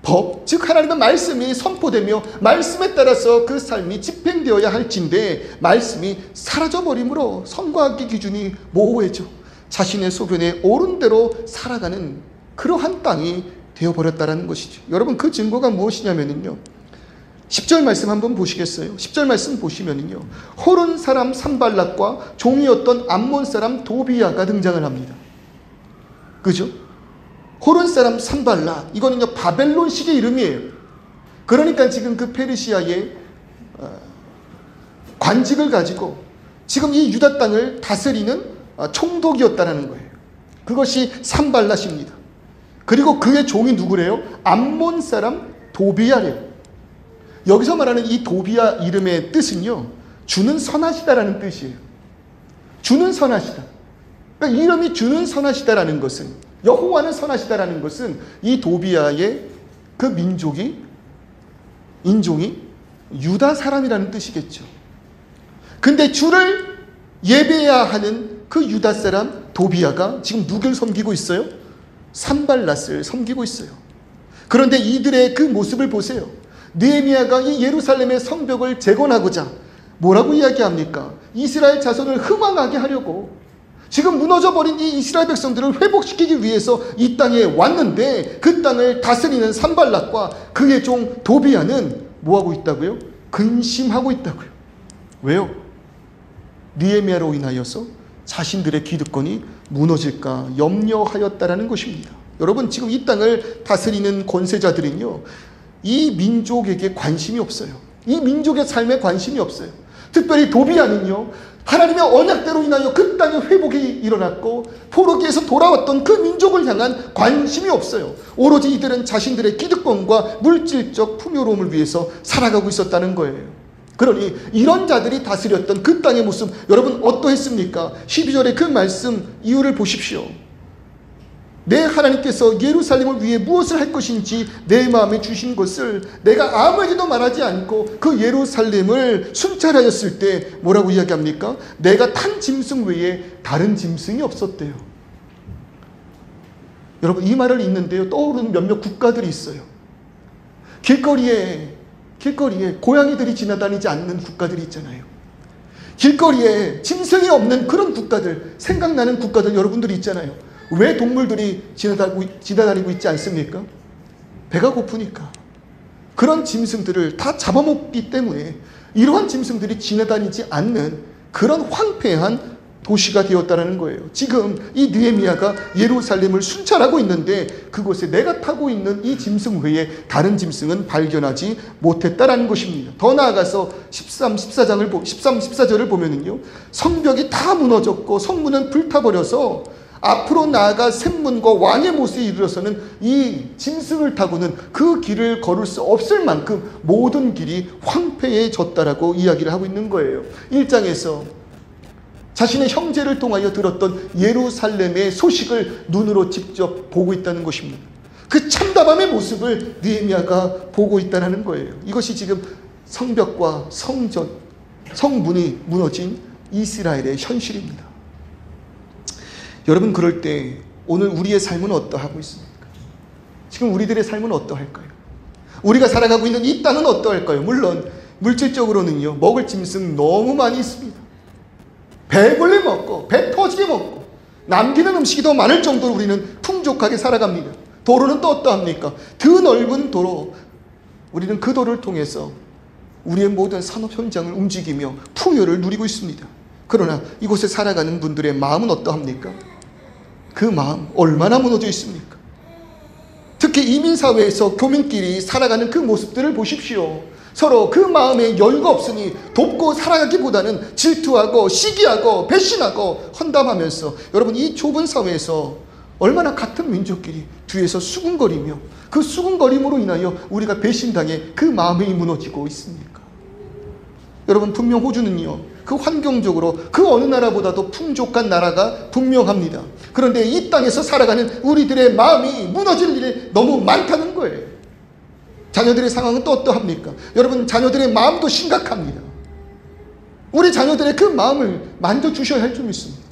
Speaker 1: 법, 즉 하나님의 말씀이 선포되며 말씀에 따라서 그 삶이 집행되어야 할진데 말씀이 사라져버림으로 선과 악의 기준이 모호해져 자신의 소견에 옳은 대로 살아가는 그러한 땅이 되어버렸다는 것이죠. 여러분, 그 증거가 무엇이냐면요, 10절 말씀 한번 보시겠어요? 10절 말씀 보시면요, 호른 사람 산발락과 종이었던 암몬 사람 도비야가 등장을 합니다. 그죠? 호른 사람 산발락, 이거는요 바벨론식의 이름이에요. 그러니까 지금 그 페르시아의 관직을 가지고 지금 이 유다 땅을 다스리는 총독이었다는 거예요. 그것이 산발락입니다. 그리고 그의 종이 누구래요? 암몬 사람 도비야래요. 여기서 말하는 이 도비야 이름의 뜻은요, 주는 선하시다라는 뜻이에요. 주는 선하시다. 그러니까 이름이 주는 선하시다라는 것은, 여호와는 선하시다라는 것은 이 도비야의 그 민족이, 인종이 유다 사람이라는 뜻이겠죠. 근데 주를 예배해야 하는 그 유다 사람 도비아가 지금 누굴 섬기고 있어요? 산발랏을 섬기고 있어요. 그런데 이들의 그 모습을 보세요. 느헤미야가 이 예루살렘의 성벽을 재건하고자 뭐라고 이야기합니까? 이스라엘 자손을 흥왕하게 하려고 지금 무너져버린 이 이스라엘 백성들을 회복시키기 위해서 이 땅에 왔는데 그 땅을 다스리는 산발랏과 그의 종 도비아는 뭐하고 있다고요? 근심하고 있다고요. 왜요? 느헤미야로 인하여서 자신들의 기득권이 무너질까 염려하였다라는 것입니다. 여러분, 지금 이 땅을 다스리는 권세자들은요, 이 민족에게 관심이 없어요. 이 민족의 삶에 관심이 없어요. 특별히 도비아는요, 하나님의 언약대로 인하여 그 땅에 회복이 일어났고 포로기에서 돌아왔던 그 민족을 향한 관심이 없어요. 오로지 이들은 자신들의 기득권과 물질적 풍요로움을 위해서 살아가고 있었다는 거예요. 그러니 이런 자들이 다스렸던 그 땅의 모습, 여러분 어떠했습니까? 12절의 그 말씀 이유를 보십시오. 내 하나님께서 예루살렘을 위해 무엇을 할 것인지 내 마음에 주신 것을 내가 아무에게도 말하지 않고 그 예루살렘을 순찰하였을 때 뭐라고 이야기합니까? 내가 탄 짐승 외에 다른 짐승이 없었대요. 여러분, 이 말을 읽는데요, 떠오르는 몇몇 국가들이 있어요. 길거리에 고양이들이 지나다니지 않는 국가들이 있잖아요. 길거리에 짐승이 없는 그런 국가들, 생각나는 국가들 여러분들이 있잖아요. 왜 동물들이 지나다니고 있지 않습니까? 배가 고프니까. 그런 짐승들을 다 잡아먹기 때문에 이러한 짐승들이 지나다니지 않는 그런 황폐한 도시가 되었다는 거예요. 지금 이 느헤미야가 예루살렘을 순찰하고 있는데 그곳에 내가 타고 있는 이 짐승 외에 다른 짐승은 발견하지 못했다라는 것입니다. 더 나아가서 14절을 보면은요, 성벽이 다 무너졌고 성문은 불타버려서 앞으로 나아가 샘문과 왕의 못에 이르러서는 이 짐승을 타고는 그 길을 걸을 수 없을 만큼 모든 길이 황폐해졌다라고 이야기를 하고 있는 거예요. 1장에서 자신의 형제를 통하여 들었던 예루살렘의 소식을 눈으로 직접 보고 있다는 것입니다. 그 참담함의 모습을 느헤미야가 보고 있다는 거예요. 이것이 지금 성벽과 성문이 무너진 이스라엘의 현실입니다. 여러분, 그럴 때 오늘 우리의 삶은 어떠하고 있습니까? 지금 우리들의 삶은 어떠할까요? 우리가 살아가고 있는 이 땅은 어떠할까요? 물론 물질적으로는요, 먹을 짐승 너무 많이 있습니다. 배불리 먹고 배 터지게 먹고 남기는 음식이 더 많을 정도로 우리는 풍족하게 살아갑니다. 도로는 또 어떠합니까? 드넓은 도로, 우리는 그 도로를 통해서 우리의 모든 산업 현장을 움직이며 풍요를 누리고 있습니다. 그러나 이곳에 살아가는 분들의 마음은 어떠합니까? 그 마음 얼마나 무너져 있습니까? 특히 이민사회에서 교민끼리 살아가는 그 모습들을 보십시오. 서로 그 마음에 여유가 없으니 돕고 살아가기보다는 질투하고 시기하고 배신하고 헌담하면서, 여러분, 이 좁은 사회에서 얼마나 같은 민족끼리 뒤에서 수군거리며 그 수군거림으로 인하여 우리가 배신당해 그 마음이 무너지고 있습니까? 여러분, 분명 호주는요, 그 환경적으로 그 어느 나라보다도 풍족한 나라가 분명합니다. 그런데 이 땅에서 살아가는 우리들의 마음이 무너질 일이 너무 많다는 거예요. 자녀들의 상황은 또 어떠합니까? 여러분, 자녀들의 마음도 심각합니다. 우리 자녀들의 그 마음을 만져주셔야 할 줄 믿습니다.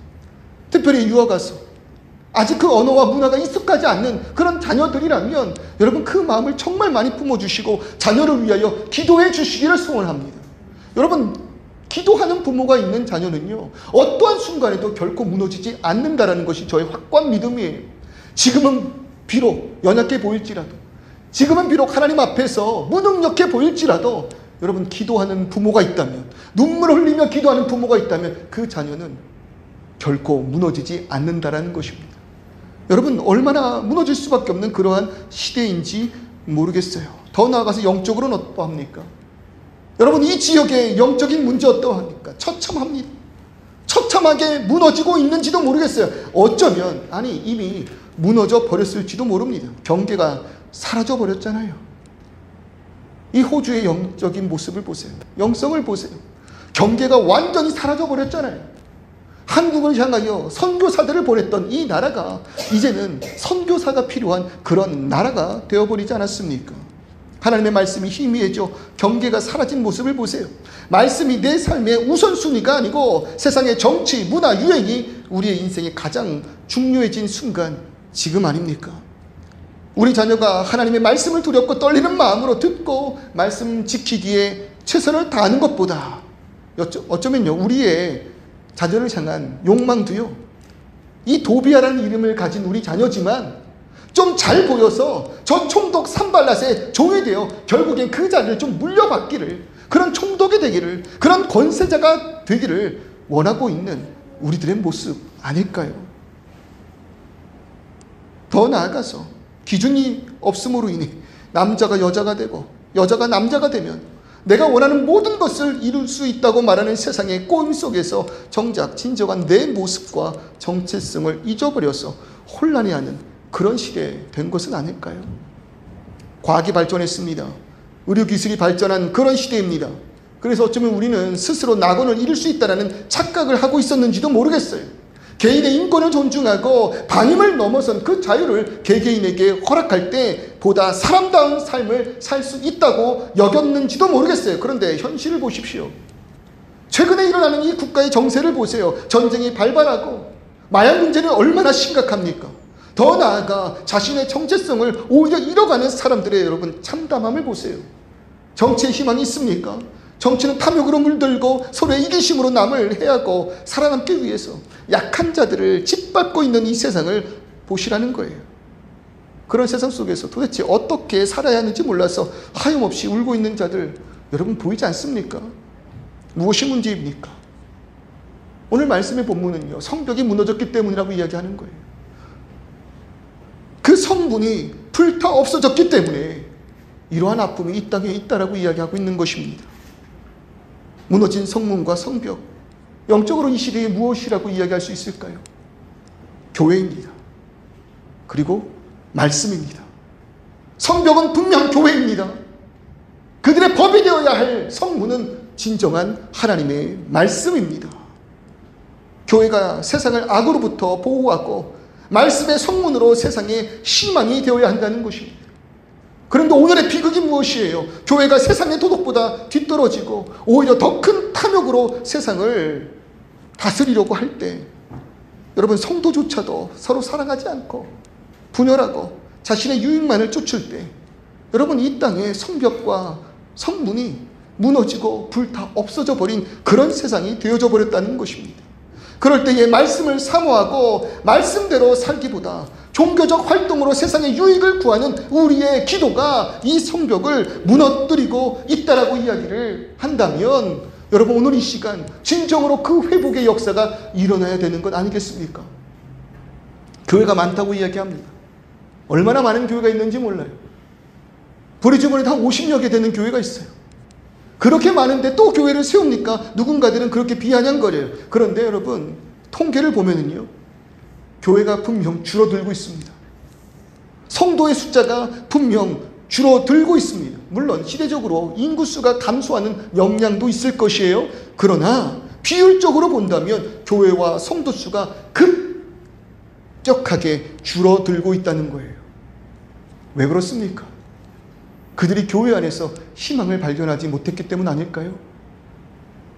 Speaker 1: 특별히 유학 가서 아직 그 언어와 문화가 익숙하지 않는 그런 자녀들이라면 여러분, 그 마음을 정말 많이 품어주시고 자녀를 위하여 기도해 주시기를 소원합니다. 여러분, 기도하는 부모가 있는 자녀는요, 어떠한 순간에도 결코 무너지지 않는다라는 것이 저의 확고한 믿음이에요. 지금은 비록 연약해 보일지라도, 지금은 비록 하나님 앞에서 무능력해 보일지라도, 여러분, 기도하는 부모가 있다면, 눈물을 흘리며 기도하는 부모가 있다면 그 자녀는 결코 무너지지 않는다라는 것입니다. 여러분, 얼마나 무너질 수밖에 없는 그러한 시대인지 모르겠어요. 더 나아가서 영적으로는 어떠합니까? 여러분, 이 지역의 영적인 문제 어떠합니까? 처참합니다. 처참하게 무너지고 있는지도 모르겠어요. 어쩌면 이미 무너져 버렸을지도 모릅니다. 경계가 사라져 버렸잖아요. 이 호주의 영적인 모습을 보세요. 영성을 보세요. 경계가 완전히 사라져 버렸잖아요. 한국을 향하여 선교사들을 보냈던 이 나라가 이제는 선교사가 필요한 그런 나라가 되어버리지 않았습니까? 하나님의 말씀이 희미해져 경계가 사라진 모습을 보세요. 말씀이 내 삶의 우선순위가 아니고 세상의 정치, 문화, 유행이 우리의 인생에 가장 중요해진 순간, 지금 아닙니까? 우리 자녀가 하나님의 말씀을 두렵고 떨리는 마음으로 듣고 말씀 지키기에 최선을 다하는 것보다 어쩌면요, 우리의 자녀를 향한 욕망도요, 이 도비아라는 이름을 가진 우리 자녀지만 좀 잘 보여서 저 총독 산발랏의 종이 되어 결국엔 그 자리를 좀 물려받기를, 그런 총독이 되기를, 그런 권세자가 되기를 원하고 있는 우리들의 모습 아닐까요? 더 나아가서 기준이 없음으로 인해 남자가 여자가 되고 여자가 남자가 되면 내가 원하는 모든 것을 이룰 수 있다고 말하는 세상의 꼬임 속에서 정작 진정한 내 모습과 정체성을 잊어버려서 혼란해하는 그런 시대에 된 것은 아닐까요? 과학이 발전했습니다. 의료기술이 발전한 그런 시대입니다. 그래서 어쩌면 우리는 스스로 낙원을 이룰 수 있다는 착각을 하고 있었는지도 모르겠어요. 개인의 인권을 존중하고 반임을 넘어선 그 자유를 개개인에게 허락할 때 보다 사람다운 삶을 살 수 있다고 여겼는지도 모르겠어요. 그런데 현실을 보십시오. 최근에 일어나는 이 국가의 정세를 보세요. 전쟁이 발발하고 마약 문제는 얼마나 심각합니까? 더 나아가 자신의 정체성을 오히려 잃어가는 사람들의 여러분 참담함을 보세요. 정치에 희망이 있습니까? 정치는 탐욕으로 물들고 서로의 이기심으로 남을 해하고 살아남기 위해서 약한 자들을 짓밟고 있는 이 세상을 보시라는 거예요. 그런 세상 속에서 도대체 어떻게 살아야 하는지 몰라서 하염없이 울고 있는 자들 여러분 보이지 않습니까? 무엇이 문제입니까? 오늘 말씀의 본문은요, 성벽이 무너졌기 때문이라고 이야기하는 거예요. 그 성문이 불타 없어졌기 때문에 이러한 아픔이 이 땅에 있다라고 이야기하고 있는 것입니다. 무너진 성문과 성벽, 영적으로 이 시대에 무엇이라고 이야기할 수 있을까요? 교회입니다. 그리고 말씀입니다. 성벽은 분명 교회입니다. 그들의 법이 되어야 할 성문은 진정한 하나님의 말씀입니다. 교회가 세상을 악으로부터 보호하고 말씀의 성문으로 세상에 희망이 되어야 한다는 것입니다. 그런데 오늘의 비극이 무엇이에요? 교회가 세상의 도덕보다 뒤떨어지고 오히려 더 큰 탐욕으로 세상을 다스리려고 할 때 여러분 성도조차도 서로 사랑하지 않고 분열하고 자신의 유익만을 쫓을 때 여러분 이 땅에 성벽과 성문이 무너지고 불타 없어져 버린 그런 세상이 되어져 버렸다는 것입니다. 그럴 때에 말씀을 사모하고 말씀대로 살기보다 종교적 활동으로 세상의 유익을 구하는 우리의 기도가 이 성벽을 무너뜨리고 있다라고 이야기를 한다면 여러분 오늘 이 시간 진정으로 그 회복의 역사가 일어나야 되는 것 아니겠습니까? 교회가 많다고 이야기합니다. 얼마나 많은 교회가 있는지 몰라요. 브리즈번에 한 50여 개 되는 교회가 있어요. 그렇게 많은데 또 교회를 세웁니까? 누군가들은 그렇게 비아냥거려요. 그런데 여러분 통계를 보면은요, 교회가 분명 줄어들고 있습니다. 성도의 숫자가 분명 줄어들고 있습니다. 물론 시대적으로 인구수가 감소하는 영향도 있을 것이에요. 그러나 비율적으로 본다면 교회와 성도 수가 급격하게 줄어들고 있다는 거예요. 왜 그렇습니까? 그들이 교회 안에서 희망을 발견하지 못했기 때문 아닐까요?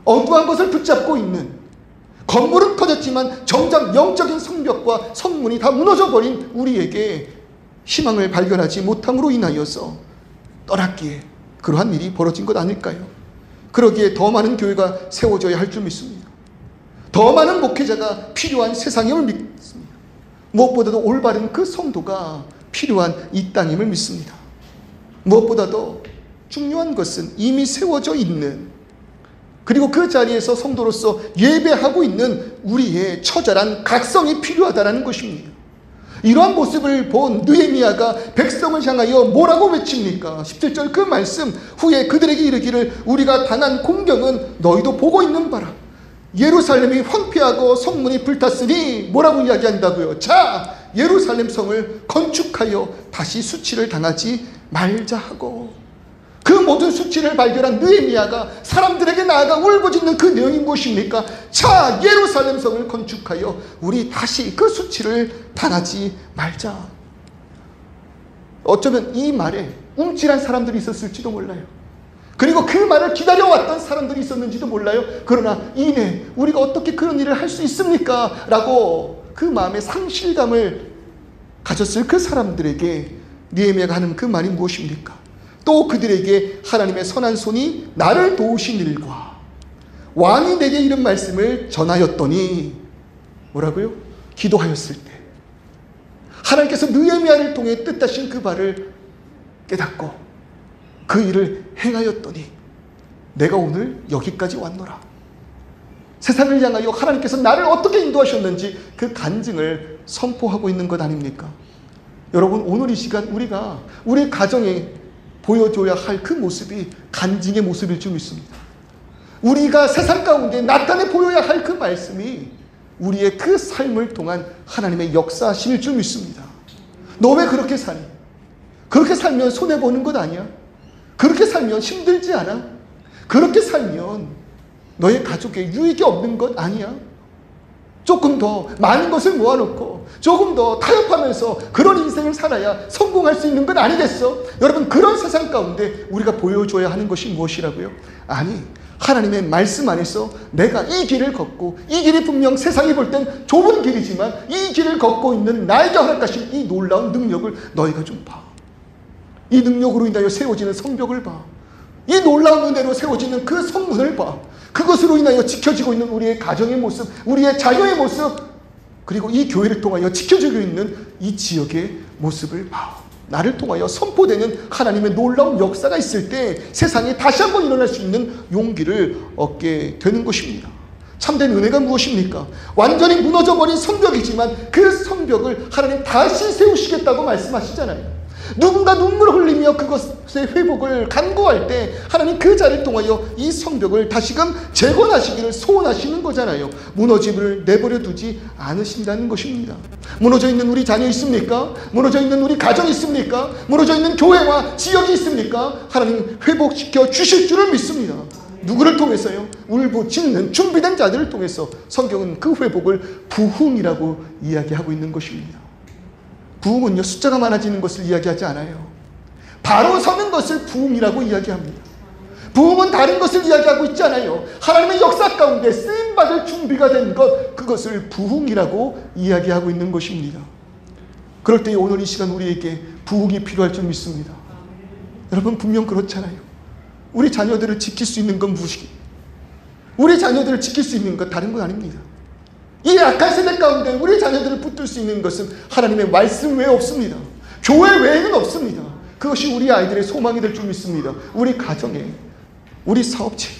Speaker 1: 엉뚱한 것을 붙잡고 있는, 건물은 커졌지만 정작 영적인 성벽과 성문이 다 무너져 버린 우리에게 희망을 발견하지 못함으로 인하여서 떠났기에 그러한 일이 벌어진 것 아닐까요? 그러기에 더 많은 교회가 세워져야 할 줄 믿습니다. 더 많은 목회자가 필요한 세상임을 믿습니다. 무엇보다도 올바른 그 성도가 필요한 이 땅임을 믿습니다. 무엇보다도 중요한 것은 이미 세워져 있는, 그리고 그 자리에서 성도로서 예배하고 있는 우리의 처절한 각성이 필요하다는 것입니다. 이러한 모습을 본 느헤미야가 백성을 향하여 뭐라고 외칩니까? 17절 그 말씀 후에 그들에게 이르기를 우리가 당한 공경은 너희도 보고 있는 바라. 예루살렘이 황폐하고 성문이 불탔으니 뭐라고 이야기한다고요? 자, 예루살렘 성을 건축하여 다시 수치를 당하지 말자 하고, 그 모든 수치를 발견한 느헤미야가 사람들에게 나아가 울부짖는 그 내용이 무엇입니까? 자, 예루살렘 성을 건축하여 우리 다시 그 수치를 당하지 말자. 어쩌면 이 말에 움찔한 사람들이 있었을지도 몰라요. 그리고 그 말을 기다려왔던 사람들이 있었는지도 몰라요. 그러나 이내 우리가 어떻게 그런 일을 할 수 있습니까? 라고 그 마음의 상실감을 가졌을 그 사람들에게 느헤미야가 하는 그 말이 무엇입니까? 또 그들에게 하나님의 선한 손이 나를 도우신 일과 왕이 내게 이런 말씀을 전하였더니 뭐라고요? 기도하였을 때 하나님께서 느헤미야를 통해 뜻하신 그 바를 깨닫고 그 일을 행하였더니 내가 오늘 여기까지 왔노라. 세상을 향하여 하나님께서 나를 어떻게 인도하셨는지 그 간증을 선포하고 있는 것 아닙니까? 여러분, 오늘 이 시간 우리가 우리 가정에 보여줘야 할 그 모습이 간증의 모습일 줄 믿습니다. 우리가 세상 가운데 나타내 보여야 할 그 말씀이 우리의 그 삶을 통한 하나님의 역사심일 줄 믿습니다. 너 왜 그렇게 사니? 그렇게 살면 손해보는 것 아니야? 그렇게 살면 힘들지 않아? 그렇게 살면 너의 가족에 유익이 없는 것 아니야? 조금 더 많은 것을 모아놓고 조금 더 타협하면서 그런 인생을 살아야 성공할 수 있는 건 아니겠어? 여러분, 그런 세상 가운데 우리가 보여줘야 하는 것이 무엇이라고요? 아니, 하나님의 말씀 안에서 내가 이 길을 걷고, 이 길이 분명 세상이 볼 땐 좁은 길이지만 이 길을 걷고 있는 나에게 허락하신 이 놀라운 능력을 너희가 좀 봐. 이 능력으로 인하여 세워지는 성벽을 봐. 이 놀라운 은혜로 세워지는 그 성문을 봐. 그것으로 인하여 지켜지고 있는 우리의 가정의 모습, 우리의 자녀의 모습, 그리고 이 교회를 통하여 지켜지고 있는 이 지역의 모습을 봐. 나를 통하여 선포되는 하나님의 놀라운 역사가 있을 때 세상에 다시 한번 일어날 수 있는 용기를 얻게 되는 것입니다. 참된 은혜가 무엇입니까? 완전히 무너져버린 성벽이지만 그 성벽을 하나님 다시 세우시겠다고 말씀하시잖아요. 누군가 눈물을 흘리며 그것의 회복을 간구할 때 하나님 그 자를 통하여 이 성벽을 다시금 재건하시기를 소원하시는 거잖아요. 무너짐을 내버려 두지 않으신다는 것입니다. 무너져 있는 우리 자녀 있습니까? 무너져 있는 우리 가정 있습니까? 무너져 있는 교회와 지역이 있습니까? 하나님 회복시켜 주실 줄을 믿습니다. 누구를 통해서요? 울부짖는 준비된 자들을 통해서 성경은 그 회복을 부흥이라고 이야기하고 있는 것입니다. 부흥은요, 숫자가 많아지는 것을 이야기하지 않아요. 바로 서는 것을 부흥이라고 이야기합니다. 부흥은 다른 것을 이야기하고 있지 않아요. 하나님의 역사 가운데 쓰임받을 준비가 된 것, 그것을 부흥이라고 이야기하고 있는 것입니다. 그럴 때 오늘 이 시간 우리에게 부흥이 필요할 줄 믿습니다. 여러분, 분명 그렇잖아요. 우리 자녀들을 지킬 수 있는 건 무엇이겠어요? 우리 자녀들을 지킬 수 있는 것 다른 건 아닙니다. 이 악한 세대 가운데 우리 자녀들을 붙들 수 있는 것은 하나님의 말씀 외에 없습니다. 교회 외에는 없습니다. 그것이 우리 아이들의 소망이 될 줄 믿습니다. 우리 가정에, 우리 사업체에,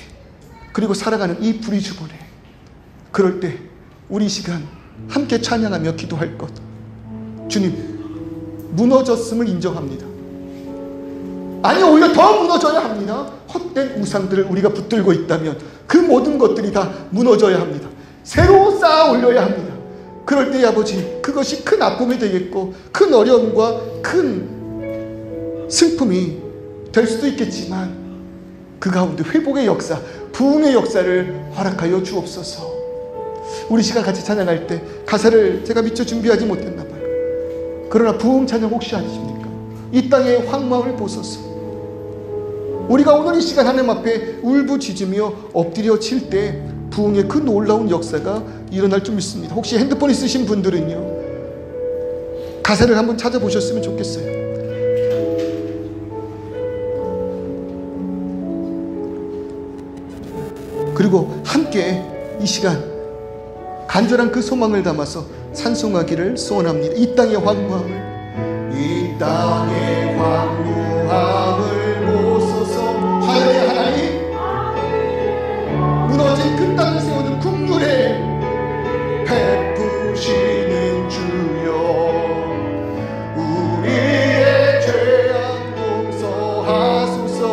Speaker 1: 그리고 살아가는 이 부리주번에. 그럴 때 우리 시간 함께 찬양하며 기도할 것. 주님, 무너졌음을 인정합니다. 아니, 오히려 더 무너져야 합니다. 헛된 우상들을 우리가 붙들고 있다면 그 모든 것들이 다 무너져야 합니다. 새로 쌓아 올려야 합니다. 그럴 때 아버지, 그것이 큰 아픔이 되겠고 큰 어려움과 큰 슬픔이 될 수도 있겠지만 그 가운데 회복의 역사, 부흥의 역사를 허락하여 주옵소서. 우리 시간 같이 찬양할 때 가사를 제가 미처 준비하지 못했나 봐요. 그러나 부흥 찬양 혹시 아니십니까? 이 땅의 황망을 보소서. 우리가 오늘 이 시간 하나님 앞에 울부짖으며 엎드려질 때 부흥의 그 놀라운 역사가 일어날 줄 믿습니다. 혹시 핸드폰 있으신 분들은요, 가사를 한번 찾아보셨으면 좋겠어요. 그리고 함께 이 시간 간절한 그 소망을 담아서 찬송하기를 소원합니다. 이 땅의 황무함을, 이 땅의 황무함을 보소서. 하나님, 무너진 그 땅을 세우는 국률에 베푸시는 주여, 우리의 죄악 용서하소서.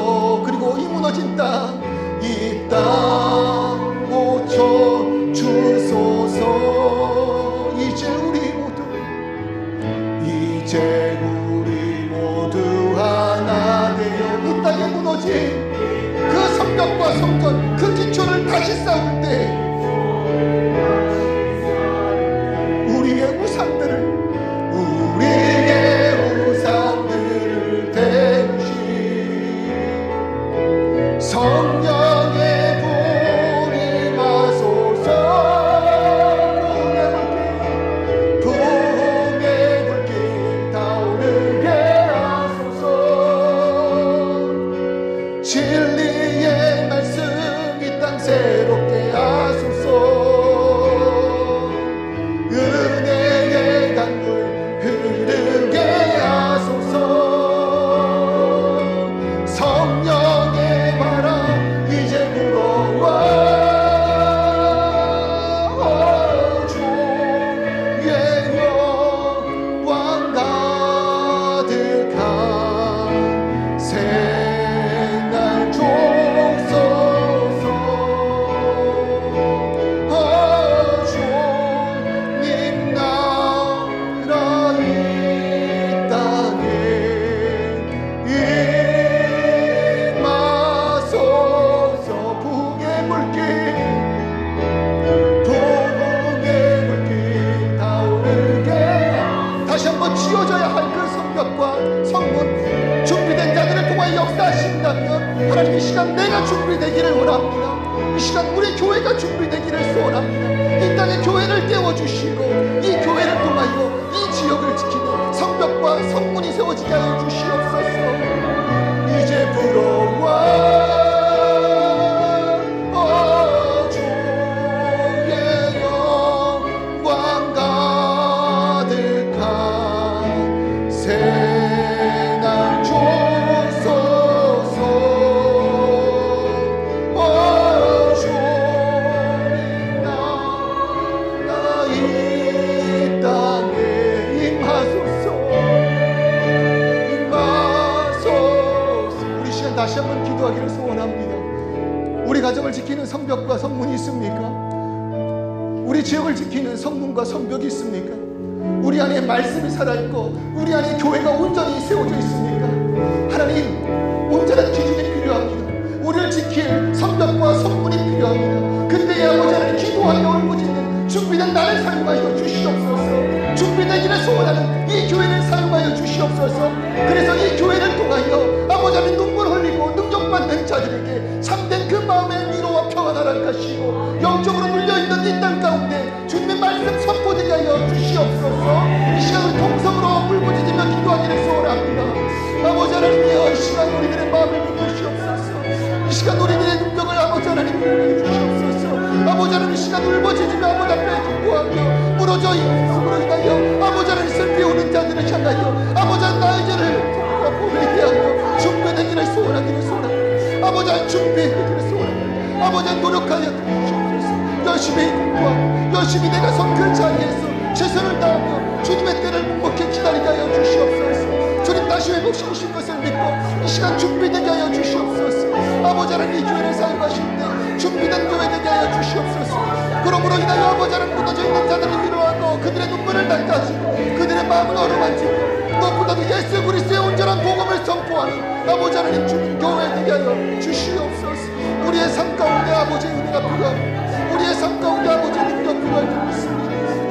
Speaker 1: 그리고 이 무너진 땅, 이 땅 고쳐 주소서. 이제 우리 모두 하나 되어 이 땅에 무너진 그 성벽과 성전, 그 기초를 다시 쌓을 때 우리의 우상들을 대우시 하나님 이 시간 내가 준비되기를 원합니다. 이 시간 우리 교회가 준비되기를 소원합니다. 이 땅에 교회를 떼어주시고 이 교회를 통하여 이 지역을 지키는 성벽과 성문이 세워지게 하여 주시옵소서. 이제 불어와 주의 영광 가득한 새날 주소서. 이 땅에 임하소서. 우리 시간 다시 한번 기도하기를 소원합니다. 우리 가정을 지키는 성벽과 성문이 있습니까? 우리 지역을 지키는 성문과 성벽이 있습니까? 우리 안에 말씀이 살아있고 우리 안에 교회가 온전히 세워져 있습니까? 하나님, 온전한 기준이 필요합니다. 우리를 지킬 성벽과 성문이 필요합니다. 그때에 아버지 하나님 기도하며 울부짖는 준비된 나를 사용하여 주시옵소서. 준비된 일을 소원하는 이 교회를 사용하여 주시옵소서. 그래서 이 교회를 통하여 아버지 하나님 눈물 흘리고 능력받는 자들에게 참된 그 마음의 위로와 평안을 하시고 영적으로 눌려있는 이 땅 가운데 주님의 말씀 선포되게 하여 주시옵소서. 이 시간을 통성으로 울부짖으며 기도하기를 소원합니다. 아버지 하나님이여, 이 시간 우리들의 마음을 믿으시옵소서. 이 시간 우리들의 능력을 아버지 하나님 주시옵소서. 아버지 하나님 이 시간 울부짖으며 아버지 앞에 기도하며 무너져 있음으로 인하여 아버지 하나님 슬피 우는 자들을 향하여 아버지 하나님 나의 죄를 보이게 하며 준비된 일을 소원하기를 소원합니다. 아버지 하나님 준비되기를 소원합니다. 아버지 하나님 노력하여 주시옵소서. 열심히 공부하고 열심히 내가 선 그 자리에서 최선을 다하며 주님의 때를 묵묵히 기다리게 하여 주시옵소서. 주님 다시 회복시키신 것을 믿고 이 시간 준비되게 하여 주시옵소서. 아버지 하나님 이 교회를 사용하실 때 준비된 교회 되게 하여 주시옵소서. 그러므로 인하여 아버지 하나님 무너져 있는 자들을 위로하고 그들의 눈물을 닦아주고 그들의 마음을 어루만지고 무엇보다도 예수 그리스도의 온전한 복음을 선포하는 아버지 하나님 주님 교회 되게 하여 주시옵소서. 우리의 삶 가운데 아버지의 은혜가 필요합니다. 우리의 삶 가운데 아버지의 능력 필요할 줄 믿습니다.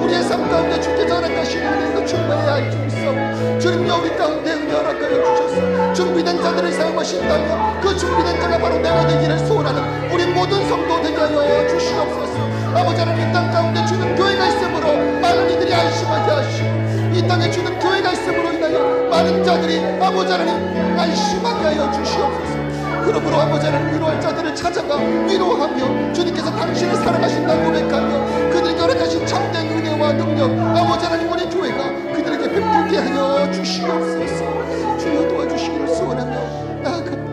Speaker 1: 우리의 삶 가운데 주께서 허락하시는 은혜로 충만해야 할 줄 믿습니다. 주님여, 우리 가운데 은혜 허락하여 주셔서 준비된 자들을 사용하신다면 그 준비된 자가 바로 내가 되기를 소원하는 우리 모든 성도 되게 하여 주시옵소서. 아버지 하나님 이 땅 가운데 주는 교회가 있으므로 많은 이들이 안심하게 하시고 이 땅에 주는 교회가 있으므로 인하여 많은 자들이 아버지 하나님 안심하게 하여 주시옵소서. 그러므로 아버지 하나님 위로할 자들을 찾아가 위로하며 주님께서 당신을 사랑하신다고 고백하며 그들에게 허락하신 참된 은혜와 능력 아버지 하나님 우리 교회가 그들에게 베풀게 하여 주시옵소서. 주여 도와주시기를 소원하며 나아갑니다.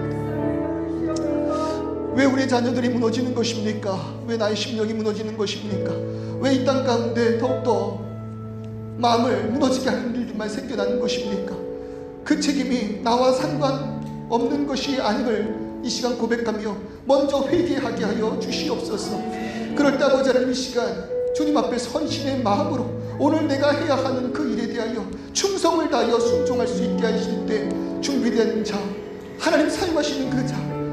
Speaker 1: 왜 우리 자녀들이 무너지는 것입니까? 왜 나의 심령이 무너지는 것입니까? 왜 이 땅 가운데 더욱더 마음을 무너지게 하는 일들만 생겨나는 것입니까? 그 책임이 나와 상관없는 것이 아님을 이 시간 고백하며 먼저 회개하게 하여 주시옵소서. 그럴 때 아버지 하나님 이 시간 주님 앞에 선신의 마음으로 오늘 내가 해야 하는 그 일에 대하여 충성을 다하여 순종할 수 있게 하실 때 준비된 자, 하나님 사용하시는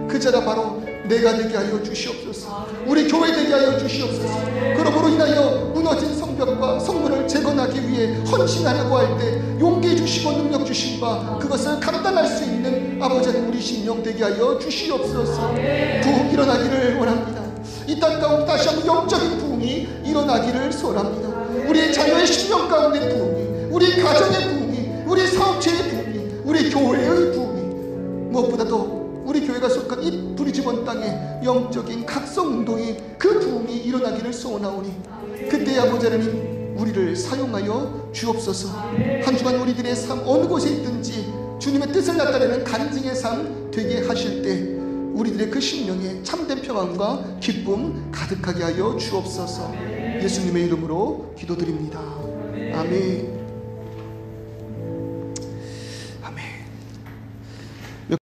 Speaker 1: 그 자가 바로 내가 되게 하여 주시옵소서. 우리 교회 되게 하여 주시옵소서. 그러므로 인하여 무너진 성벽과 성문을 재건하기 위해 헌신하려고 할 때 용기 주시고 능력 주신 바 그것을 감당할 수 있는 아버지 하나님 우리 심령 되게 하여 주시옵소서. 부흥 일어나기를 원합니다. 이 땅 가운데 다시 한번 영적인 부흥이 일어나기를 소원합니다. 우리의 자녀의 심령 가운데 부흥이, 우리 가정의 부흥이, 우리 사업체의 부흥이, 우리 교회의 부흥이, 무엇보다도 우리 교회가 속한 이 브리즈번 땅에 영적인 각성운동이 그 부흥이 일어나기를 소원하오니 그때 아버지 하나님 우리를 사용하여 주옵소서. 한 주간 우리들의 삶 어느 곳에 있든지 주님의 뜻을 나타내는 간증의 삶 되게 하실 때 우리들의 그 심령에 참된 평안과 기쁨 가득하게 하여 주옵소서. 예수님의 이름으로 기도드립니다. 아멘.